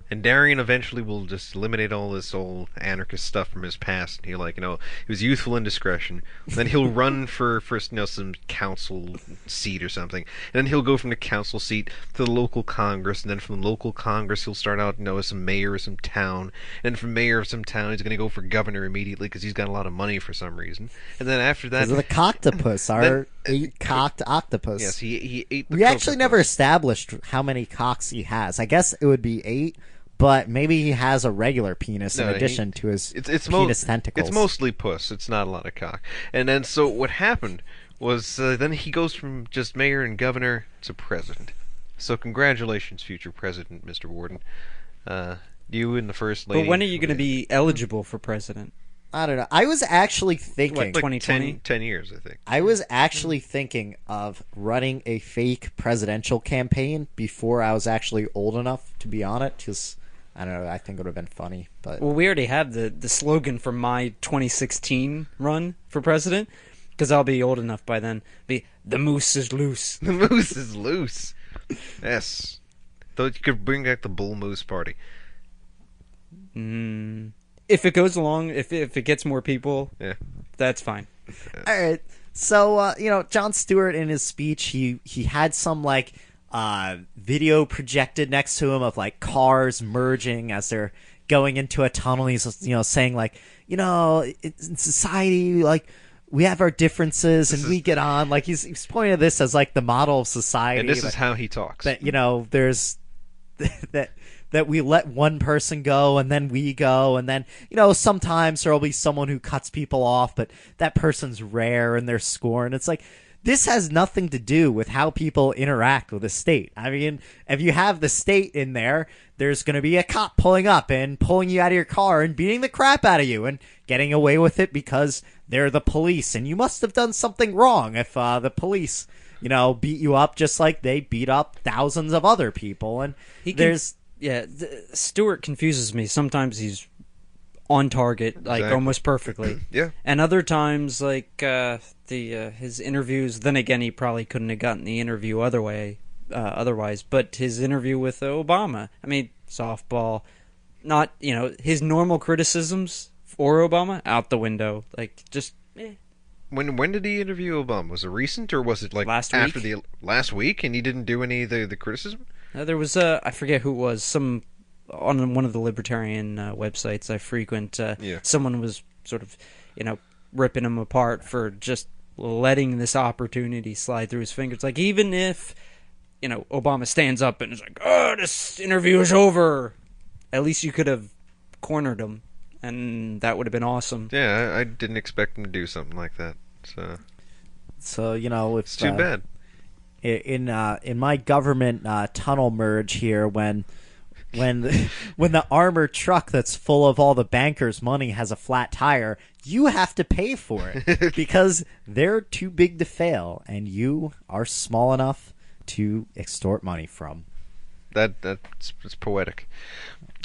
And Darien eventually will just eliminate all this old anarchist stuff from his past. And he'll, he was youthful indiscretion. Then he'll run for some council seat or something. And then he'll go from the council seat to the local Congress. And then from the local Congress, he'll start out, as some mayor of some town. And then from mayor of some town, he's going to go for governor immediately because he's got a lot of money for some reason. And then after that... Because of the cocktopus, our eight-cocked octopus. Yes, he ate the We actually cocktopus. never established how many cocks he has. I guess it would be 8. But maybe he has a regular penis in addition to his penis tentacles. It's mostly puss. It's not a lot of cock. And then so what happened was then he goes from just mayor and governor to president. So congratulations, future president, Mr. Warden. You and the first lady. But when are you going to be eligible for president? I don't know. I was actually thinking... What, 2020? 10 years, I think. I was actually thinking of running a fake presidential campaign before I was actually old enough to be on it, because... I don't know. I think it would have been funny, but Well, we already have the slogan for my 2016 run for president, because I'll be old enough by then. Be the moose is loose. The moose is loose. Yes. Though you could bring back the bull moose party. If it goes along, if it gets more people, Yeah. that's fine. all right. So Jon Stewart in his speech, he had some video projected next to him of cars merging as they're going into a tunnel. He's saying in society we have our differences and we get on. He's pointing to this as the model of society. And this is how he talks. That there's that we let one person go and then we go, and then sometimes there'll be someone who cuts people off, but that person's rare and they're scorned. It's this has nothing to do with how people interact with the state. I mean, if you have the state in there, there's going to be a cop pulling up and pulling you out of your car and beating the crap out of you and getting away with it because they're the police. And you must have done something wrong if the police, beat you up just like they beat up thousands of other people. And Stewart confuses me. Sometimes he's on target, Exactly. almost perfectly. Yeah. And other times, his interviews. Then again, he probably couldn't have gotten the interview otherwise. But his interview with Obama, I mean, softball, not his normal criticisms for Obama out the window. When did he interview Obama? Was it recent or was it Last after week? the last week? And he didn't do any of the criticism. There was I forget who it was, on one of the libertarian websites I frequent. Someone was sort of ripping him apart for just letting this opportunity slide through his fingers. Even if Obama stands up and is "Oh, this interview is over," at least you could have cornered him, and that would have been awesome. Yeah, I didn't expect him to do something like that. So it's too bad. In my government tunnel merge here, when the armored truck that's full of all the bankers' money has a flat tire, you have to pay for it because they're too big to fail, and you are small enough to extort money from. That's poetic.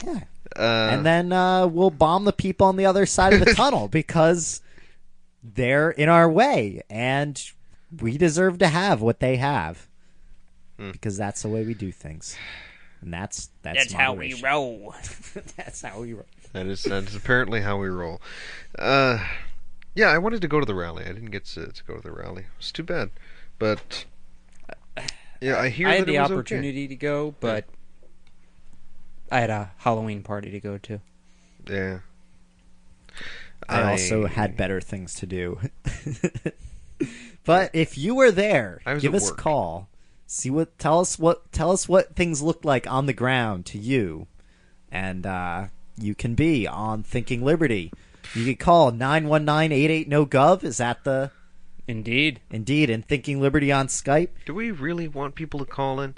Yeah. And then we'll bomb the people on the other side of the tunnel because they're in our way, and we deserve to have what they have because that's the way we do things. And that's how we moderation. roll. That's how we roll. That is apparently how we roll. Yeah, I wanted to go to the rally. I didn't get to go to the rally. It's too bad. But yeah, I hear I had that the it was opportunity to go, but I had a Halloween party to go to. Okay. Yeah. I also had better things to do. But if you were there, I was give at us a work. call. Tell us what things look like on the ground to you, and you can be on Thinking Liberty. You can call 919-88-NO-GOV. Is that the... Indeed. Indeed, and Thinking Liberty on Skype? Do we really want people to call in?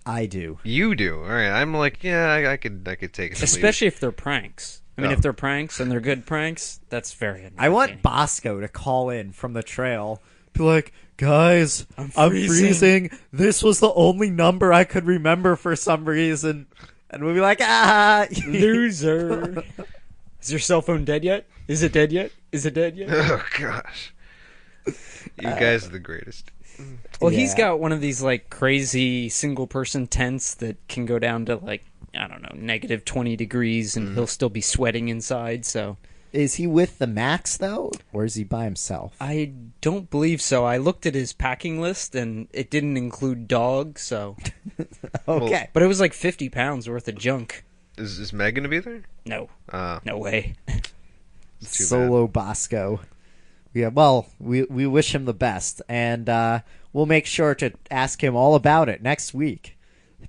I do. You do. All right. I'm like, yeah, I could take it. Especially if they're pranks. I mean, Oh. if they're pranks and they're good pranks, that's very entertaining. I want Bosco to call in from the trail. Be like, guys, I'm I'm freezing. freezing. This was the only number I could remember for some reason. And we'll be like, ah. Loser. Is your cell phone dead yet? Is it dead yet? Is it dead yet? Oh gosh, you guys are the greatest. Well, he's Yeah. got one of these like crazy single person tents that can go down to like, I don't know, negative 20 degrees and he'll still be sweating inside. So Is he with the Max, though? Or is he by himself? I don't believe so. I looked at his packing list and it didn't include dog. So, Okay. but it was like 50 pounds worth of junk. Is Meg gonna be there? No, Uh, no way. too Solo Bosco. Yeah, well, we wish him the best. And we'll make sure to ask him all about it next week.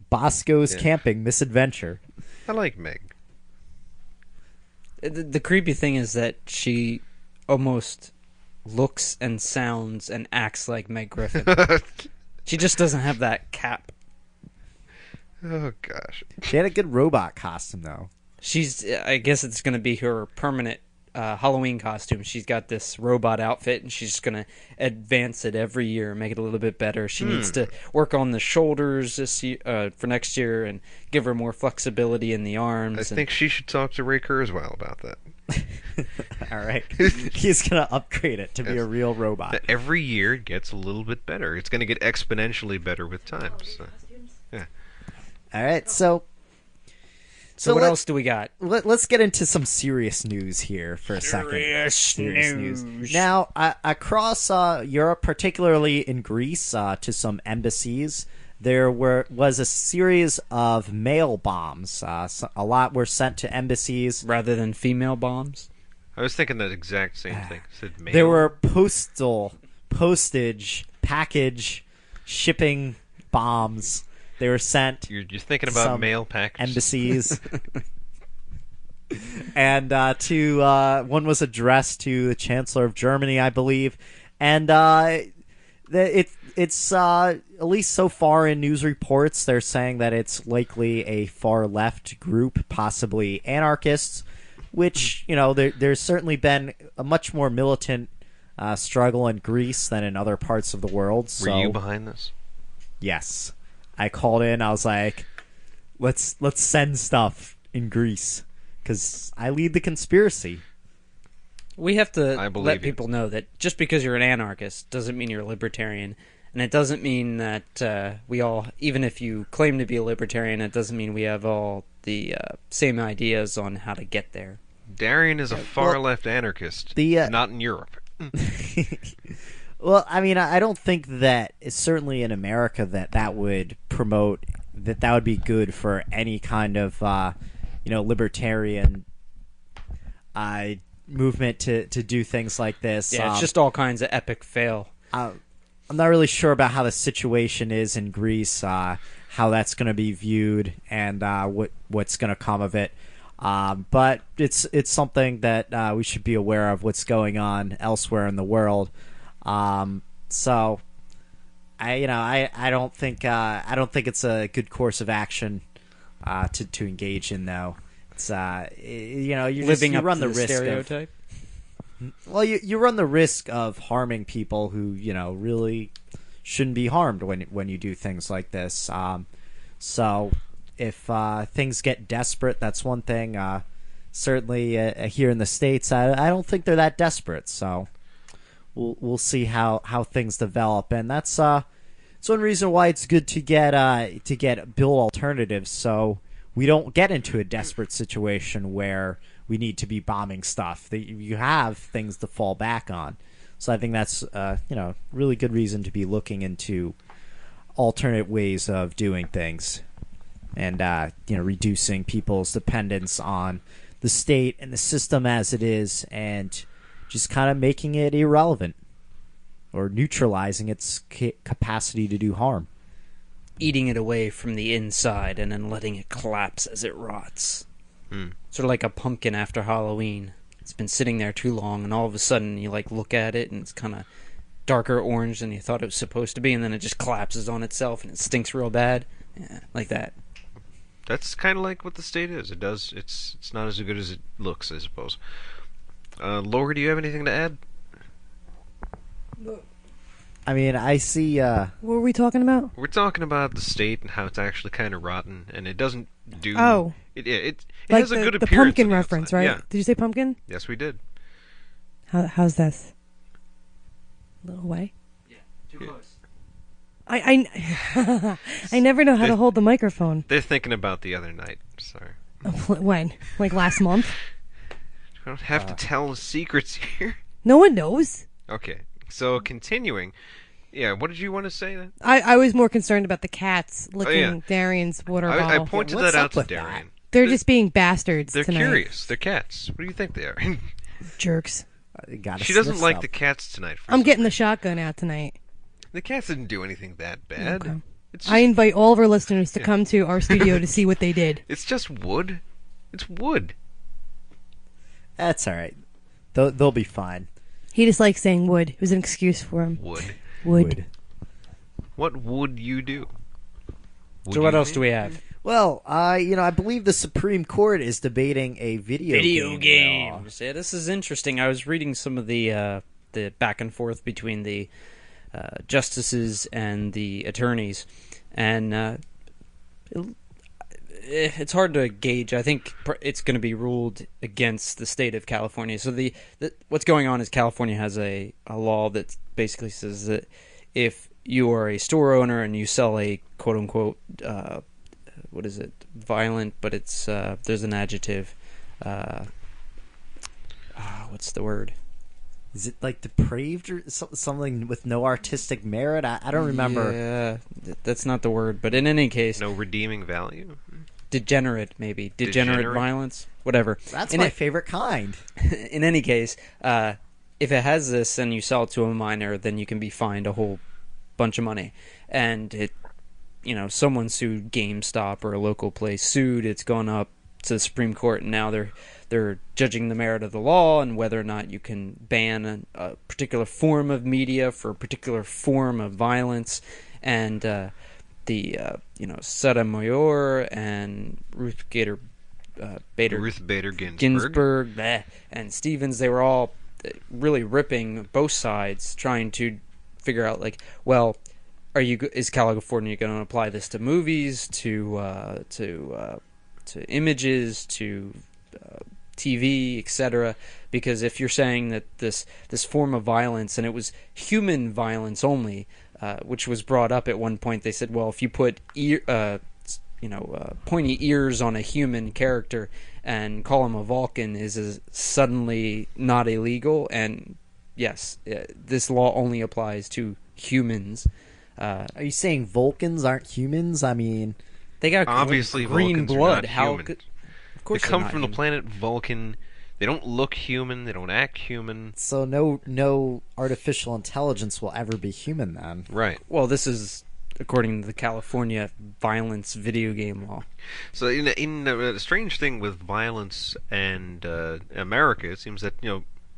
Bosco's Yeah. Camping Misadventure. I like Meg. The creepy thing is that she almost looks and sounds and acts like Meg Griffin. She just doesn't have that cap. Oh gosh. She had a good robot costume, though. I guess it's going to be her permanent Halloween costume. She's got this robot outfit, and she's going to advance it every year, make it a little bit better. She needs to work on the shoulders this year, for next year, and give her more flexibility in the arms. I think she should talk to Ray Kurzweil about that. All right. He's going to upgrade it to be a real robot. That every year it gets a little bit better. It's going to get exponentially better with time. So. All right, so so what let- else do we got? let's get into some serious news here for a second. Serious news. Now, across Europe, particularly in Greece, to some embassies, there was a series of mail bombs. A lot were sent to embassies. Rather than female bombs? I was thinking that exact same thing. Said mail. There were postage, package, shipping bombs. They were sent You're thinking about some mail packages. embassies. And one was addressed to the Chancellor of Germany, I believe. And it's at least so far in news reports, they're saying that it's likely a far left group, possibly anarchists, which, there's certainly been a much more militant struggle in Greece than in other parts of the world. So, Were you behind this? yes. I called in. I was like, let's send stuff in Greece because I lead the conspiracy. We have to I believe let you. people know that just because you're an anarchist doesn't mean you're a libertarian. And it doesn't mean that we all, even if you claim to be a libertarian, it doesn't mean we have all the same ideas on how to get there. Darian is a far well, left anarchist. the, not in Europe. Well, I mean, I don't think that certainly in America that would promote that would be good for any kind of libertarian movement to do things like this. Yeah, it's just all kinds of epic fail. I'm not really sure about how the situation is in Greece, how that's going to be viewed, and what's going to come of it. But it's something that we should be aware of what's going on elsewhere in the world. So I don't think it's a good course of action to engage in, though. It's you run the risk stereotype. Well, you run the risk of harming people who really shouldn't be harmed when you do things like this. So if things get desperate, that's one thing. Certainly here in the States, I don't think they're that desperate. So we'll see how things develop, and that's one reason why it's good to get bill alternatives, so we don't get into a desperate situation where we need to be bombing stuff. You have things to fall back on. So I think that's really good reason to be looking into alternate ways of doing things, and reducing people's dependence on the state and the system as it is, and just kind of making it irrelevant or neutralizing its capacity to do harm. Eating it away from the inside and then letting it collapse as it rots. Sort of like a pumpkin after Halloween. It's been sitting there too long, and all of a sudden you like look at it, and it's kind of darker orange than you thought it was supposed to be, and then it just collapses on itself, and it stinks real bad. Yeah, like that. That's kind of like what the state is. It does. It's not as good as it looks, I suppose. Laura, do you have anything to add? I mean, I see. What were we talking about? We're talking about the state and how it's actually kind of rotten, and it doesn't do. Oh. It Like has a the, good the appearance. pumpkin on the reference, outside. right? Yeah. Did you say pumpkin? Yes, we did. How's this? A little way. Too close. I never know how to hold the microphone. They're thinking about the other night. Sorry. When? Like last month? I don't have to tell secrets here. No one knows. Okay. So continuing. Yeah. What did you want to say then? I was more concerned about the cats licking yeah. Darian's water I bottle. pointed what's that out up to with Darian. They're just being bastards They're tonight. curious. They're cats. What do you think they are? Jerks. Gotta She doesn't sniff like stuff. the cats tonight. For I'm some getting the reason. shotgun out tonight. The cats didn't do anything that bad. Okay. It's just, I invite all of our listeners to come to our studio to see what they did. it's just wood. It's wood. That's all right. They'll be fine. He just likes saying wood. It was an excuse for him. Wood. Wood. What would you do? So what else do we have? Well, I believe the Supreme Court is debating a video game law. games. Yeah, this is interesting. I was reading some of the back and forth between the justices and the attorneys, and it's hard to gauge. I think it's going to be ruled against the state of California. So what's going on is California has a law that basically says that if you are a store owner and you sell a quote unquote what is it, violent, but it's there's an adjective, what's the word? Is it like depraved or something with no artistic merit? I don't remember. Yeah, that's not the word, but in any case, No redeeming value. degenerate maybe, degenerate Degenerate? violence, whatever. That's in my it- favorite kind. In any case, if it has this and you sell it to a minor, then you can be fined a whole bunch of money. And someone sued GameStop, or a local place sued. It's gone up to the Supreme Court, and now they're judging the merit of the law and whether or not you can ban a particular form of media for a particular form of violence. And Sotomayor and Ruth Bader Ginsburg. and Stevens, they were all really ripping both sides, trying to figure out, like, well, is California going to apply this to movies, to images, to TV, etc.? Because if you're saying that this form of violence, and it was human violence only, which was brought up at one point, they said, well, if you put pointy ears on a human character and call him a Vulcan, is suddenly not illegal? And yes, this law only applies to humans. Are you saying Vulcans aren't humans? I mean, They got Obviously, green Vulcans blood. are not How human. could? Of They course, come they're not from the human. planet Vulcan. They don't look human. They don't act human. so no artificial intelligence will ever be human then. Right. Well, this is according to the California violence video game law. So in a strange thing with violence and America, it seems that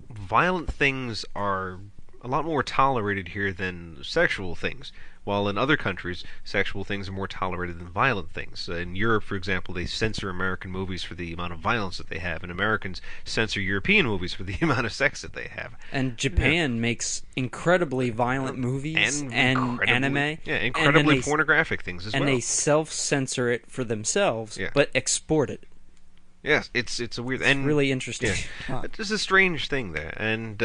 violent things are a lot more tolerated here than sexual things. While in other countries, sexual things are more tolerated than violent things. In Europe, for example, they censor American movies for the amount of violence that they have, and Americans censor European movies for the amount of sex that they have. And Japan makes incredibly violent movies and incredibly- anime. Yeah, and then incredibly they- pornographic things as and well. they self-censor it for themselves, Yeah. but export it. Yes, it's a weird It's and really interesting. Yeah, it's a strange thing there. And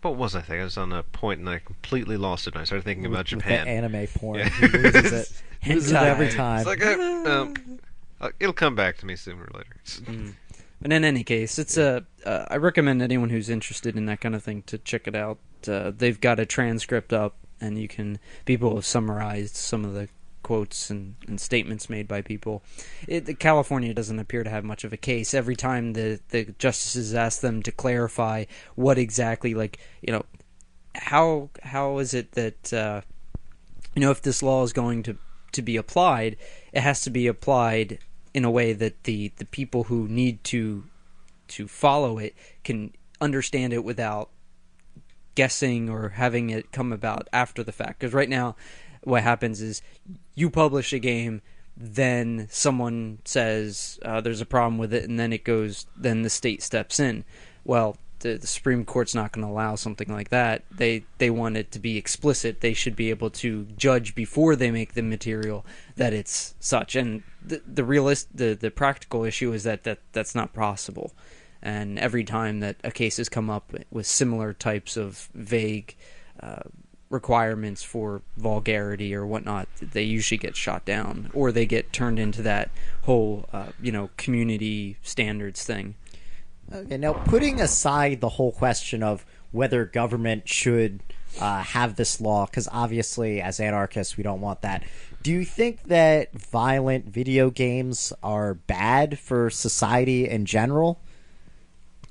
what was I thinking? I was on a point and I completely lost it. And I started thinking about With Japan. the anime porn, Yeah. he loses it. Loses it every Hentai. time. It's like it'll come back to me sooner or later. But in any case, it's I recommend anyone who's interested in that kind of thing to check it out. They've got a transcript up, and people have summarized some of the quotes and statements made by people. California doesn't appear to have much of a case. Every time the justices ask them to clarify what exactly, how is it that if this law is going to be applied, it has to be applied in a way that the people who need to follow it can understand it without guessing or having it come about after the fact. Because right now, what happens is you publish a game, then someone says there's a problem with it, and then then the state steps in. Well, the Supreme Court's not going to allow something like that. They want it to be explicit. They should be able to judge before they make the material that it's such. And the practical issue is that's not possible. And every time that a case has come up with similar types of vague requirements for vulgarity or whatnot, they usually get shot down, or they get turned into that whole community standards thing. Okay, now putting aside the whole question of whether government should have this law, because obviously as anarchists we don't want that, do you think that violent video games are bad for society in general?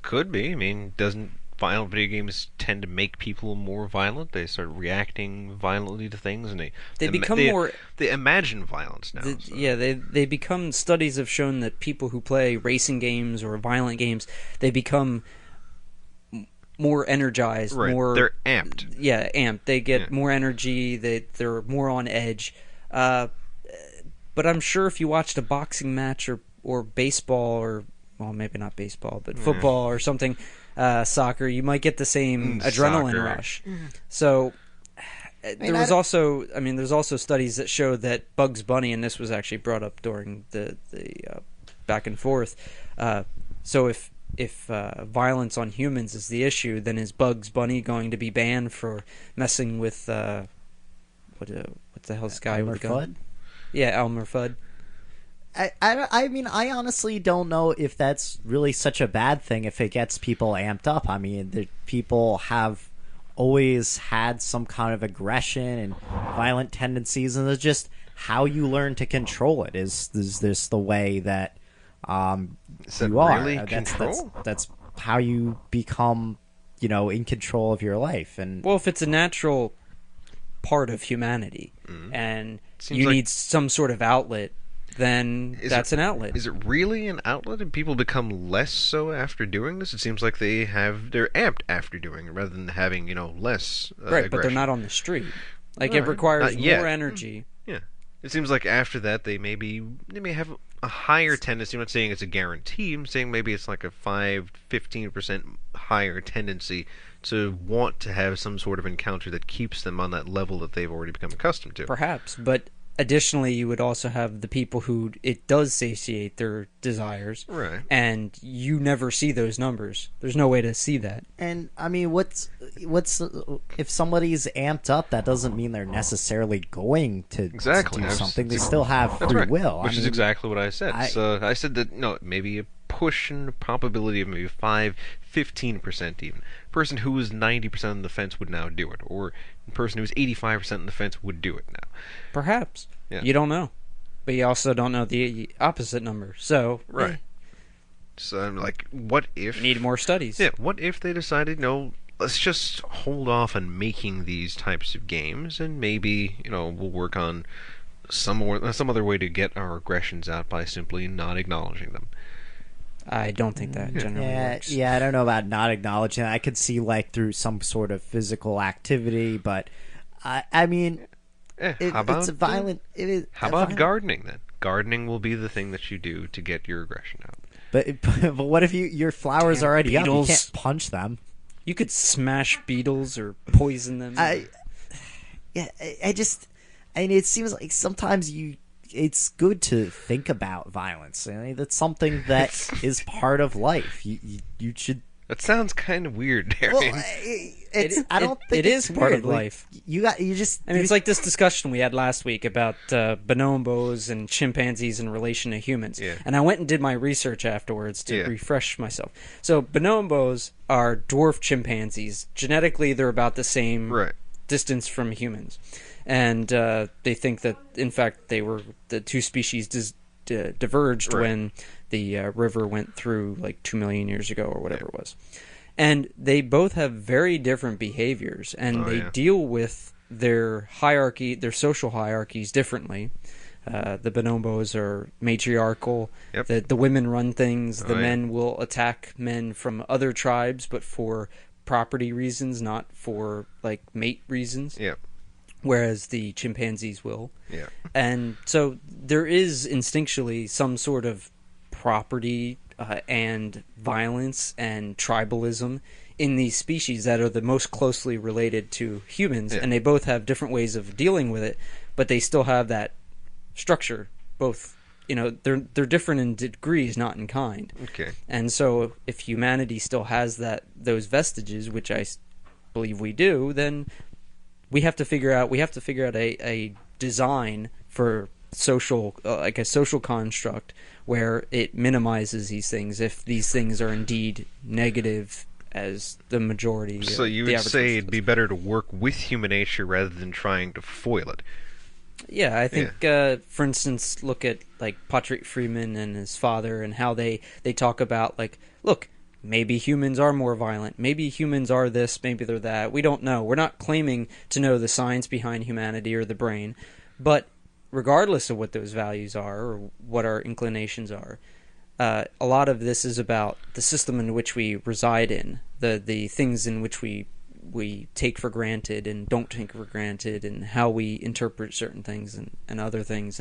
Could be. I mean, doesn't violent video games tend to make people more violent? They start reacting violently to things, and they become more. They imagine violence now. So. Yeah, they become. Studies have shown that people who play racing games or violent games, they become more energized. Right. More. They're amped. Yeah, amped. They get more energy. They're more on edge. But I'm sure if you watched a boxing match or baseball or, well, maybe not baseball, but football or something, soccer, you might get the same adrenaline rush. So there's also studies that show that Bugs Bunny, and this was actually brought up during the back and forth. So if violence on humans is the issue, then is Bugs Bunny going to be banned for messing with what the hell's this guy Elmer with the gun? Fudd? Yeah, Elmer Fudd. I mean, I honestly don't know if that's really such a bad thing if it gets people amped up. I mean, people have always had some kind of aggression and violent tendencies, and it's just how you learn to control it is this the way that you are. Really control? That's how you become, in control of your life. And well, if it's a natural part of humanity, and you need some sort of outlet, then that's an outlet. Is it really an outlet, and people become less so after doing this? It seems like they're amped after doing it rather than having less right, aggression. but they're not on the street. Like, it requires more energy. Yeah, it seems like after that they may have a higher tendency. I'm not saying it's a guarantee. I'm saying maybe it's like a 15% higher tendency to want to have some sort of encounter that keeps them on that level that they've already become accustomed to. Perhaps, but additionally, you would also have the people who it does satiate their desires, right? And you never see those numbers. There's no way to see that. And I mean, what's if somebody's amped up? That doesn't mean they're necessarily going to do something. They still have free will, which is exactly what I said. I said that maybe a push and probability of maybe 15% even. A person who was 90% on the fence would now do it, or a person who was 85% on the fence would do it now. Perhaps. Yeah. You don't know. But you also don't know the opposite number. So, right. So I'm like, what if... Need more studies. Yeah, what if they decided, no, let's just hold off on making these types of games, and maybe, we'll work on some other way to get our aggressions out by simply not acknowledging them. I don't think that generally works. Yeah, I don't know about not acknowledging. I could see through some sort of physical activity, but I mean, it's a violent. It is. How about gardening then? Gardening will be the thing that you do to get your aggression out. But what if your flowers already up? You can't punch them. You could smash beetles or poison them. I mean, it seems like sometimes it's good to think about violence. I mean, that's something that is part of life. You should. That sounds kind of weird, Darian. Well, I don't think it is part of life. It's like this discussion we had last week about bonobos and chimpanzees in relation to humans. Yeah. And I went and did my research afterwards to refresh myself. So bonobos are dwarf chimpanzees. Genetically, they're about the same distance from humans. And they think that, in fact, the two species diverged when the river went through like 2 million years ago or whatever it was. And they both have very different behaviors, and they deal with their social hierarchies differently. The bonobos are matriarchal. Yep. The women run things. The Oh, yeah. men will attack men from other tribes, but for property reasons, not for like mate reasons. Yep. Whereas the chimpanzees will. Yeah. And so there is instinctually some sort of property and violence and tribalism in these species that are the most closely related to humans, Yeah. and they both have different ways of dealing with it, but they still have that structure. Both, they're different in degrees, not in kind. Okay. And so if humanity still has those vestiges, which I believe we do, then we have to figure out a design for social, like a social construct where it minimizes these things if these things are indeed negative as the majority. So you the would average say person it'd be better to work with human nature rather than trying to foil it. Yeah, I think, for instance, look at like Patrick Freeman and his father and how they talk about like, look, maybe humans are more violent. Maybe humans are this. Maybe they're that. We don't know. We're not claiming to know the science behind humanity or the brain. But regardless of what those values are or what our inclinations are, a lot of this is about the system in which we reside in, the things in which we take for granted and don't take for granted, and how we interpret certain things and other things,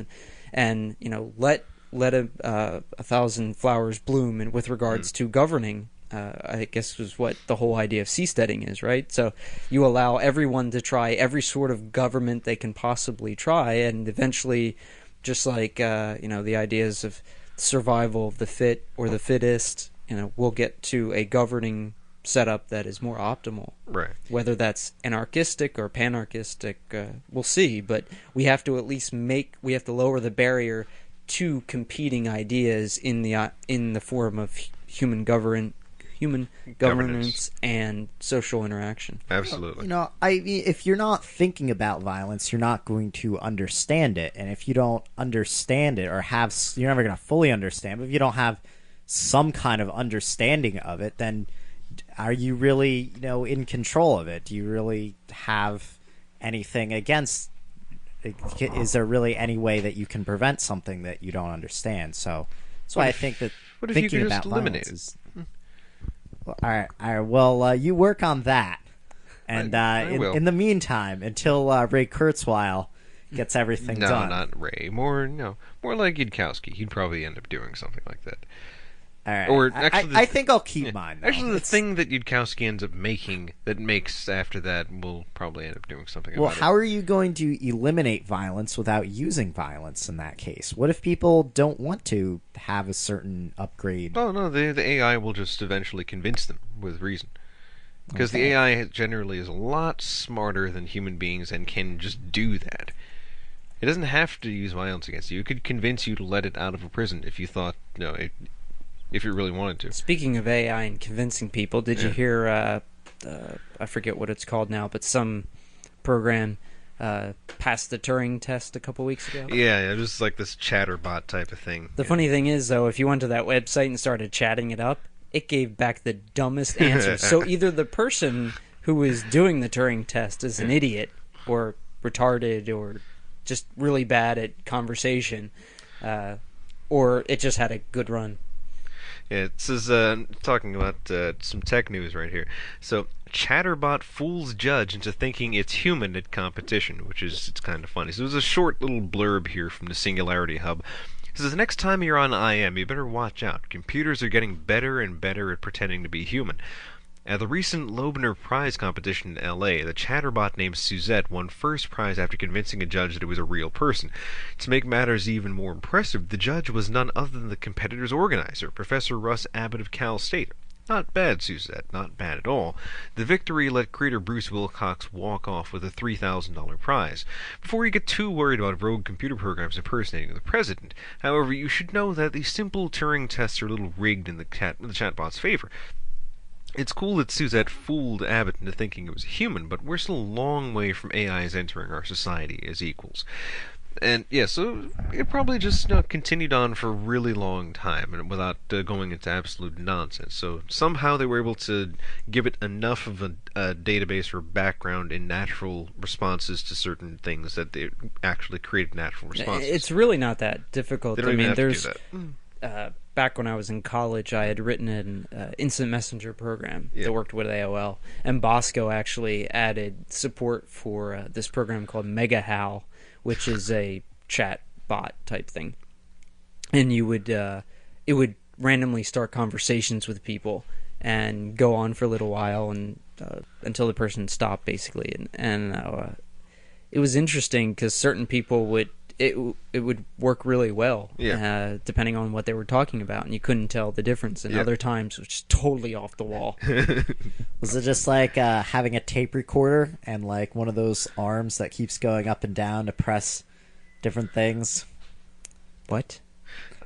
and let a thousand flowers bloom. And with regards to governing, I guess was what the whole idea of seasteading is, right? So you allow everyone to try every sort of government they can possibly try, and eventually, just like the ideas of survival of the fit or the fittest, we'll get to a governing setup that is more optimal. Right. Whether that's anarchistic or panarchistic, we'll see. But we have to at least lower the barrier to competing ideas in the form of human governance and social interaction. Absolutely. If you're not thinking about violence, you're not going to understand it. And if you don't understand it, or you're never going to fully understand. But if you don't have some kind of understanding of it, then are you really, in control of it? Do you really have anything against? Is there really any way that you can prevent something that you don't understand? So that's why I think that what if you thinking could about just eliminate violence is. Well, all right. Well, you work on that, and I will. in the meantime, until Ray Kurzweil gets everything No, done. not Ray. More like Yudkowsky. He'd probably end up doing something like that. All right. Or actually, I think I'll keep mine. Though. Actually, the thing that Yudkowsky ends up making that makes after that will probably end up doing something Well, about how are you going to eliminate violence without using violence in that case? What if people don't want to have a certain upgrade? it. Oh, no, the AI will just eventually convince them with reason. Because Okay. the AI generally is a lot smarter than human beings and can just do that. It doesn't have to use violence against you. It could convince you to let it out of a prison if you thought, if you really wanted to. Speaking of AI and convincing people, did you hear, I forget what it's called now, but some program passed the Turing test a couple weeks ago? Yeah, just like this chatterbot type of thing. The funny thing is, though, if you went to that website and started chatting it up, it gave back the dumbest answers. So either the person who was doing the Turing test is an idiot or retarded or just really bad at conversation, or it just had a good run. Yeah, this is talking about some tech news right here. So, Chatterbot fools judge into thinking it's human at competition, it's kind of funny. So there's a short little blurb here from the Singularity Hub. It says, next time you're on IM, you better watch out. Computers are getting better and better at pretending to be human. At the recent Loebner Prize competition in L.A., the chatterbot named Suzette won first prize after convincing a judge that it was a real person. To make matters even more impressive, the judge was none other than the competitor's organizer, Professor Russ Abbott of Cal State. Not bad, Suzette, not bad at all. The victory let creator Bruce Wilcox walk off with a $3,000 prize. Before you get too worried about rogue computer programs impersonating the president, however, you should know that the simple Turing tests are a little rigged in the chatbot's favor. It's cool that Suzette fooled Abbott into thinking it was a human, but we're still a long way from AIs entering our society as equals. And yeah, so it probably just continued on for a really long time and without going into absolute nonsense. So somehow they were able to give it enough of a database or background in natural responses to certain things that they actually created natural responses. It's really not that difficult. They don't I even mean, have there's to do that. back when I was in college, I had written an instant messenger program Yeah. that worked with AOL, and Bosco actually added support for this program called MegaHow, which is a chat bot type thing, and you would it would randomly start conversations with people and go on for a little while and until the person stopped, basically, and it was interesting because certain people would. It would work really well, depending on what they were talking about, and you couldn't tell the difference. And other times, it was just totally off the wall. Was it just like having a tape recorder and like one of those arms that keeps going up and down to press different things? What?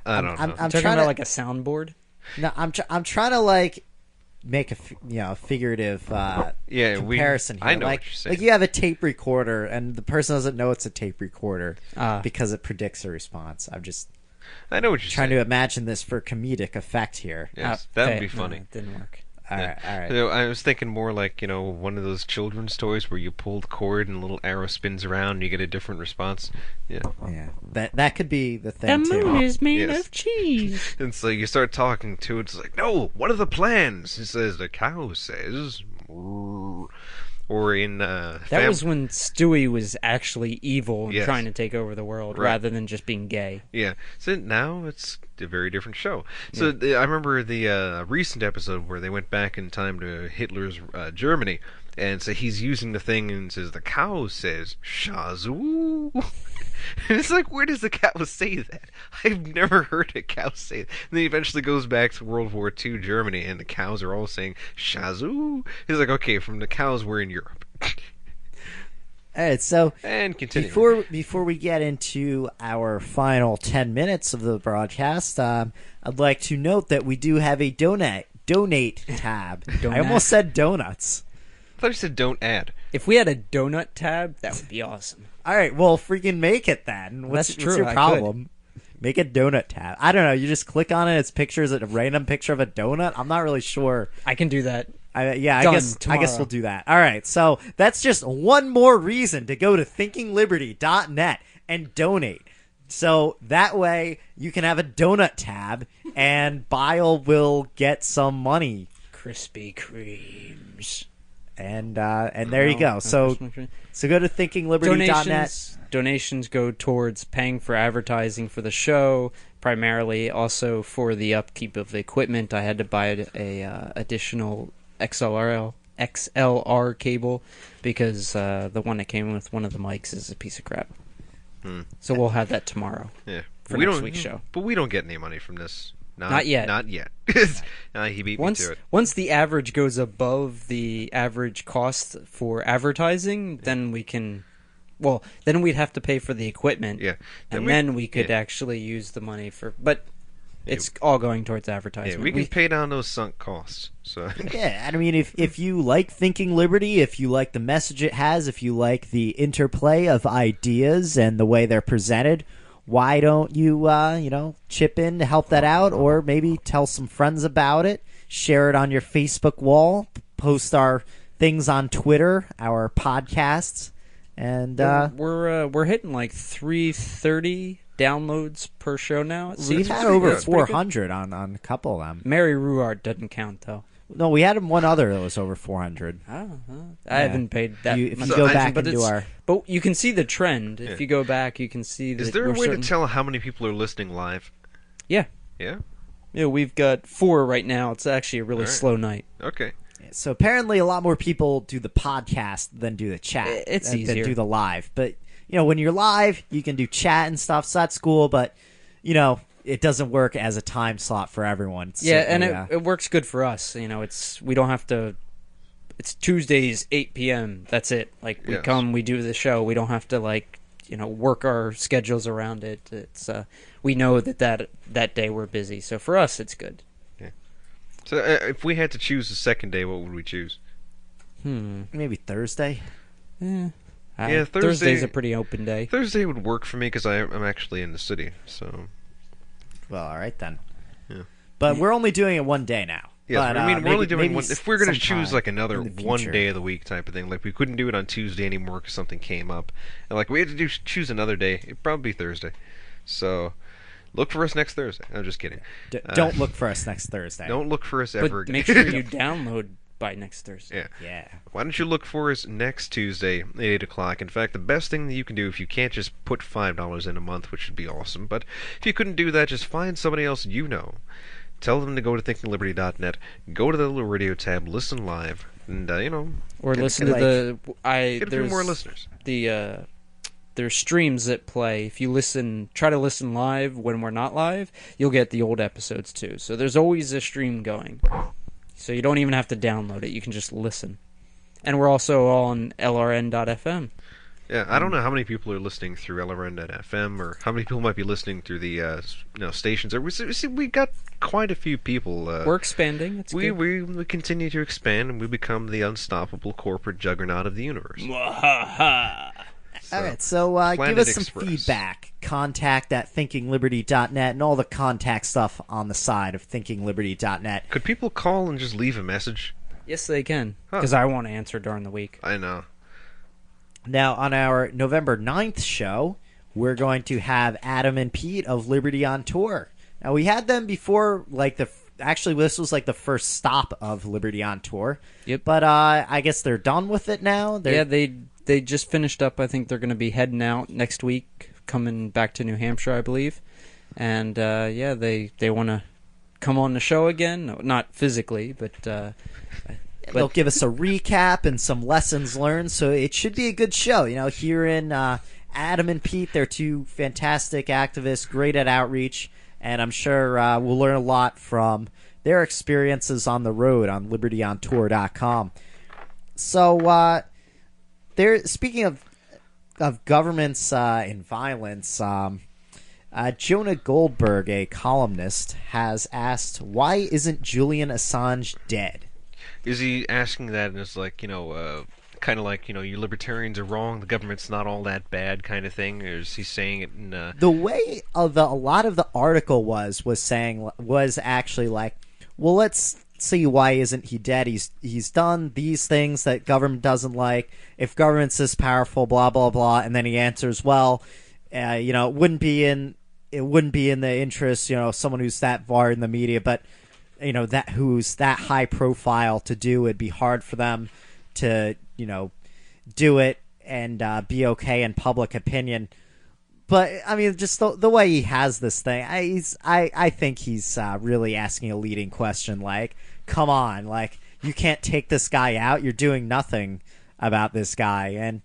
I don't know. I'm Talking trying about to like a soundboard? no, I'm trying to like make a figurative comparison here. I know like, what you're saying. like you have a tape recorder and the person doesn't know it's a tape recorder Ah. because it predicts a response. I'm just I know what you're trying saying. to imagine this for comedic effect here. Yes, that would Okay, be no, funny. it didn't work. All right, all right. So I was thinking more like, one of those children's toys where you pull the cord and a little arrow spins around and you get a different response. Yeah. Yeah, that could be the thing too. is made Yes. of cheese. And so you start talking to it, it's like, no, what are the plans? It says, the cow says. Or in That was when Stewie was actually evil and Yes. trying to take over the world, Right. rather than just being gay. Yeah. So now it's a very different show. So I remember the recent episode where they went back in time to Hitler's Germany, and so he's using the thing and says, the cow says, Shazoo. And it's like, where does the cow say that? I've never heard a cow say that. And then he eventually goes back to World War II Germany, and the cows are all saying, Shazoo. He's like, okay, from the cows, we're in Europe. All right, so And continue. before we get into our final 10 minutes of the broadcast, I'd like to note that we do have a donate tab. I Donut. almost said donuts. I thought you said don't add. If we had a donut tab, that would be awesome. All right, well, freaking make it then. What's That's true, your I problem? Make a donut tab. I don't know. You just click on it. It's pictures, a random picture of a donut. I'm not really sure. I can do that. I Done guess tomorrow. we'll do that. All right, so that's just one more reason to go to thinkingliberty.net and donate. So that way you can have a donut tab, and Bile will get some money. Krispy Kremes. And there you go. No, So Krispy Kreme. so go to thinkingliberty.net. Donations go towards paying for advertising for the show, primarily also for the upkeep of the equipment. I had to buy a additional XLR cable because the one that came with one of the mics is a piece of crap. So we'll have that tomorrow. Yeah. For next week's show. But we don't get any money from this. Not yet. Not yet. He beat me to it. Once the average goes above the average cost for advertising, then we can. Well, then we'd have to pay for the equipment. Yeah. And then we could actually use the money for. But it's all going towards Yeah, advertising. we can pay down those sunk costs. So Yeah, I mean, if you like Thinking Liberty, if you like the message it has, if you like the interplay of ideas and the way they're presented, why don't you, chip in to help that out, or maybe tell some friends about it, share it on your Facebook wall, post our things on Twitter, our podcasts, and we're hitting like 330 downloads per show now. It we've seems had pretty over good. It's pretty good. 400 on a couple of them. Mary Ruart doesn't count though. No, we had one other that was over 400. I haven't paid that. If much you go attention, back but into it's- our... But you can see the trend. If Yeah. you go back, you can see that. is there a we're way certain- to tell how many people are listening live? Yeah. Yeah? Yeah, we've got 4 right now. It's actually a really All right. slow night. Okay. So apparently, a lot more people do the podcast than do the chat. It's than easier. do the live. But when you're live, you can do chat and stuff. So that's cool. But it doesn't work as a time slot for everyone. It's Yeah, and certainly, it works good for us. We don't have to. It's Tuesdays 8 p.m. That's it. Like we Yes. come, we do the show. We don't have to work our schedules around it. It's we know that day we're busy. So for us, it's good. So if we had to choose the second day, what would we choose? maybe Thursday. I Yeah, Thursday's a pretty open day. Thursday would work for me because I'm actually in the city. So Well, all right then. Yeah. But we're only doing it one day now. yes, But, I mean we're only doing maybe one. If we're gonna sometime choose like another in the one future. day of the week type of thing, like we couldn't do it on Tuesday anymore because something came up, and like we had to choose another day. It'd probably be Thursday. So look for us next Thursday. I'm just kidding. Don't look for us next Thursday. Don't look for us ever But again. make sure you download by next Thursday. Yeah. Yeah. Why don't you look for us next Tuesday at 8 o'clock? In fact, the best thing that you can do if you can't just put $5 in a month, which would be awesome, but if you couldn't do that, just find somebody else you know. Tell them to go to thinkingliberty.net, go to the little radio tab, listen live, and, Or Get- listen get to get a few there's more listeners. there's streams that play. If you try to listen live when we're not live, you'll get the old episodes too. So there's always a stream going. So you don't even have to download it. You can just listen. And we're also on LRN.FM. Yeah, I don't know how many people are listening through LRN.FM or how many people might be listening through the stations. We got quite a few people. We're expanding. It's we, good. we continue to expand and we become the unstoppable corporate juggernaut of the universe. All right, so give Planet us some Express. feedback. Contact at thinkingliberty.net and all the contact stuff on the side of thinkingliberty.net. Could people call and just leave a message? Yes, they can. Huh. Because I want to answer during the week. I know. Now, on our November 9th show, we're going to have Adam and Pete of Liberty on Tour. Now, we had them before, actually, this was like the first stop of Liberty on Tour. Yep. But I guess they're done with it now. Yeah, they just finished up. I think they're going to be heading out next week, coming back to New Hampshire, I believe. And they want to come on the show again. No, not physically, but They'll give us a recap and some lessons learned, so it should be a good show. Hearing Adam and Pete, they're two fantastic activists, great at outreach, and I'm sure we'll learn a lot from their experiences on the road on libertyontour.com. So, speaking of governments and violence, Jonah Goldberg, a columnist, has asked, why isn't Julian Assange dead? Is he asking that and it's like, kind of like, you libertarians are wrong, the government's not all that bad kind of thing? Or is he saying it in... The way a lot of the article was actually like, well, let's see, why isn't he dead? He's done these things that government doesn't like. If government's this powerful, blah blah blah, and then he answers, well, it wouldn't be in the interest, someone who's that far in the media, but who's that high profile to do, it'd be hard for them to do it and be okay in public opinion. But I mean, just the way he has this thing, I think he's really asking a leading question. Like, come on, like, you can't take this guy out. You're doing nothing about this guy, and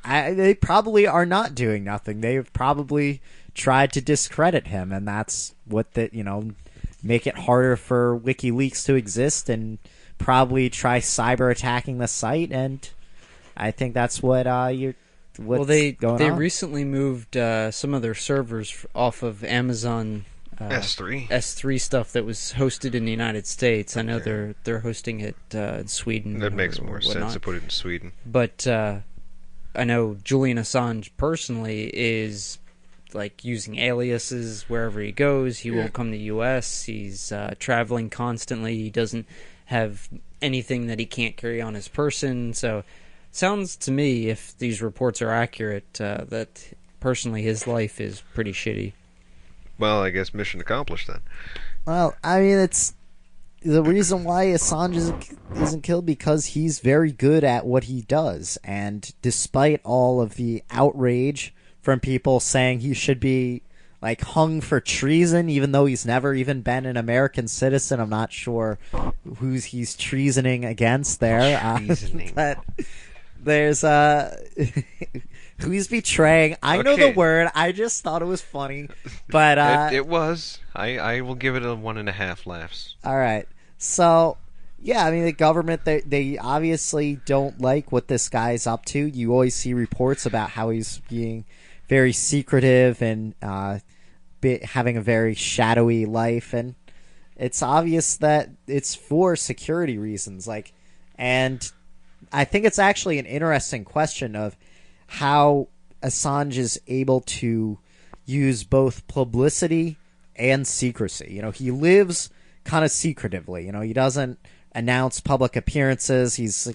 they probably are not doing nothing. They've probably tried to discredit him, and that's what make it harder for WikiLeaks to exist, and probably try cyber attacking the site. And I think that's what they going on. recently moved some of their servers off of Amazon S3 stuff that was hosted in the United States. I know they're hosting it in Sweden. That makes more whatnot. sense to put it in Sweden. But I know Julian Assange personally is like using aliases wherever he goes. He won't come to the U.S. He's traveling constantly. He doesn't have anything that he can't carry on his person. So sounds to me, if these reports are accurate, that personally his life is pretty shitty. Well, I guess mission accomplished then. Well, I mean, it's the reason why Assange isn't killed, because he's very good at what he does, and despite all of the outrage from people saying he should be like hung for treason, even though he's never even been an American citizen. I'm not sure who's he's treasoning against there. Treasoning. But there's who he's betraying. I know Okay. the word. I just thought it was funny. But It was. I will give it a 1.5 laughs. all right. So, yeah, I mean, the government, they obviously don't like what this guy's up to. You always see reports about how he's being very secretive and having a very shadowy life, and it's obvious that it's for security reasons. And I think it's actually an interesting question of how Assange is able to use both publicity and secrecy. You know, he lives kind of secretively. You know, he doesn't announce public appearances. He's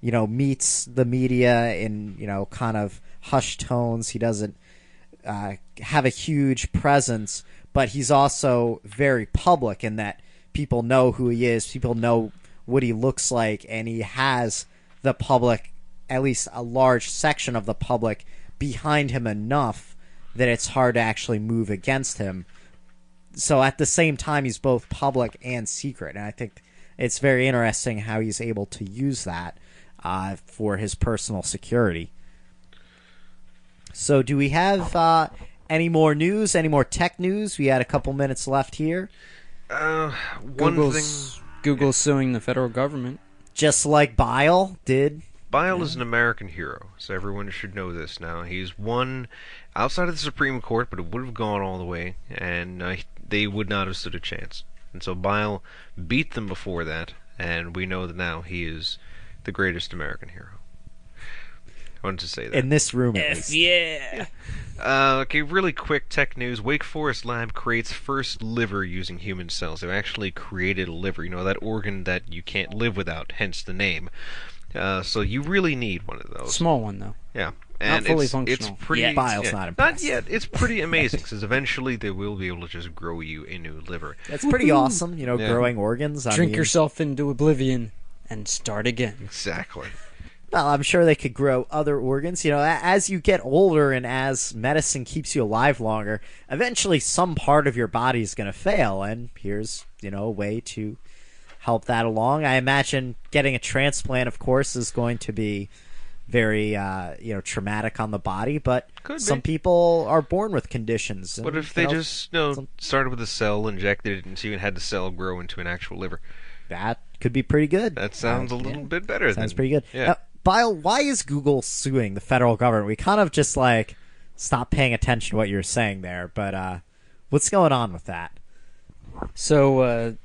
meets the media in kind of hushed tones. He doesn't have a huge presence, but he's also very public in that people know who he is, people know what he looks like, and he has the public, at least a large section of the public, behind him enough that it's hard to actually move against him. So at the same time, he's both public and secret, and I think it's very interesting how he's able to use that for his personal security. So do we have any more tech news? We had a couple minutes left here. Google's suing the federal government. Just like Bile did. Bile is an American hero, so everyone should know this now. He's won outside of the Supreme Court, but it would have gone all the way, and they would not have stood a chance. And so Bile beat them before that, and we know that now he is the greatest American hero. I wanted to say that. In this room, at least. Yeah. Okay, really quick tech news. Wake Forest Lab creates first liver using human cells. They've actually created a liver, that organ that you can't live without, hence the name. So you really need one of those. Small one, though. Yeah. And Not fully it's functional. pretty, Yet. Bile's not impressed. Not yet. It's pretty amazing, because eventually they will be able to just grow you a new liver. That's pretty awesome, growing organs. Drink yourself into oblivion and start again. Exactly. Well, I'm sure they could grow other organs. As you get older and as medicine keeps you alive longer, eventually some part of your body is going to fail, and here's, a way to help that along. I imagine getting a transplant, of course, is going to be very, traumatic on the body, but some people are born with conditions. What if they just, started with a cell, injected it into you, and had the cell grow into an actual liver? That could be pretty good. That sounds a little bit better. Sounds pretty good. Yeah. Bile, why is Google suing the federal government? We kind of just stopped paying attention to what you were saying there, but what's going on with that? So,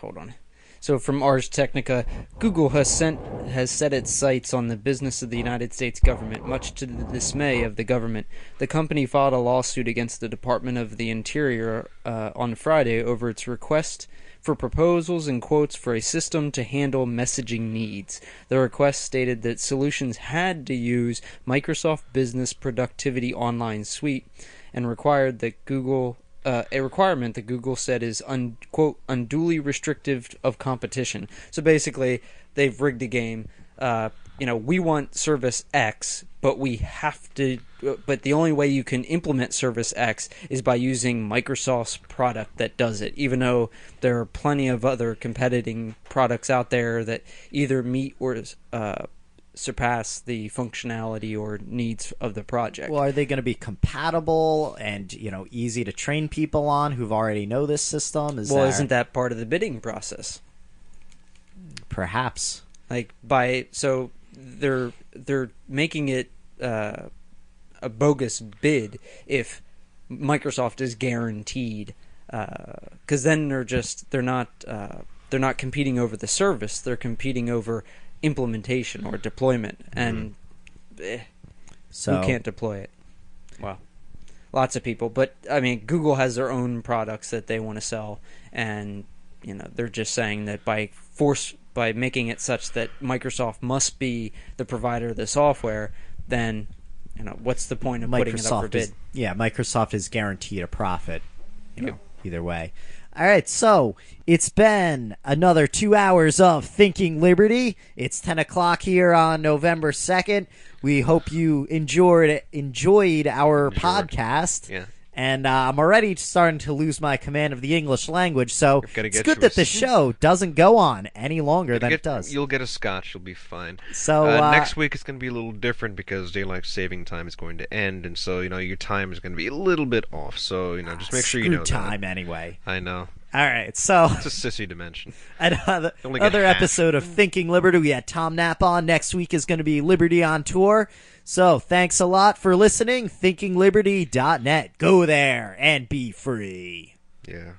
hold on. So from Ars Technica, Google has set its sights on the business of the United States government, much to the dismay of the government. The company filed a lawsuit against the Department of the Interior on Friday over its request for proposals and quotes for a system to handle messaging needs. The request stated that solutions had to use Microsoft Business Productivity Online Suite and required that a requirement that Google said is quote, unduly restrictive of competition. So basically, they've rigged the game. We want service X, but we have to. But the only way you can implement service X is by using Microsoft's product that does it. Even though there are plenty of other competing products out there that either meet or surpass the functionality or needs of the project. Well, are they going to be compatible and easy to train people on who've already know this system? Isn't that part of the bidding process? Perhaps. So they're making it a bogus bid if Microsoft is guaranteed, because then they're not competing over the service, they're competing over implementation or deployment, and so who can't deploy it? Well, lots of people, but I mean, Google has their own products that they want to sell, and they're just saying that by making it such that Microsoft must be the provider of the software, then what's the point of putting it up for bid? Microsoft is guaranteed a profit. Either way. All right, so it's been another 2 hours of Thinking Liberty. It's 10 o'clock here on November 2nd. We hope you enjoyed our podcast. Yeah. And I'm already starting to lose my command of the English language, so it's good that the show doesn't go on any longer than it does. You'll get a scotch. You'll be fine. So next week it's going to be a little different because daylight saving time is going to end, and so your time is going to be a little bit off. So just make sure you know time that. Anyway. I know. All right, so it's a sissy dimension. Another episode of Thinking Liberty. We had Tom Knapp on. Next week is going to be Liberty on Tour. So thanks a lot for listening. ThinkingLiberty.net. Go there and be free. Yeah.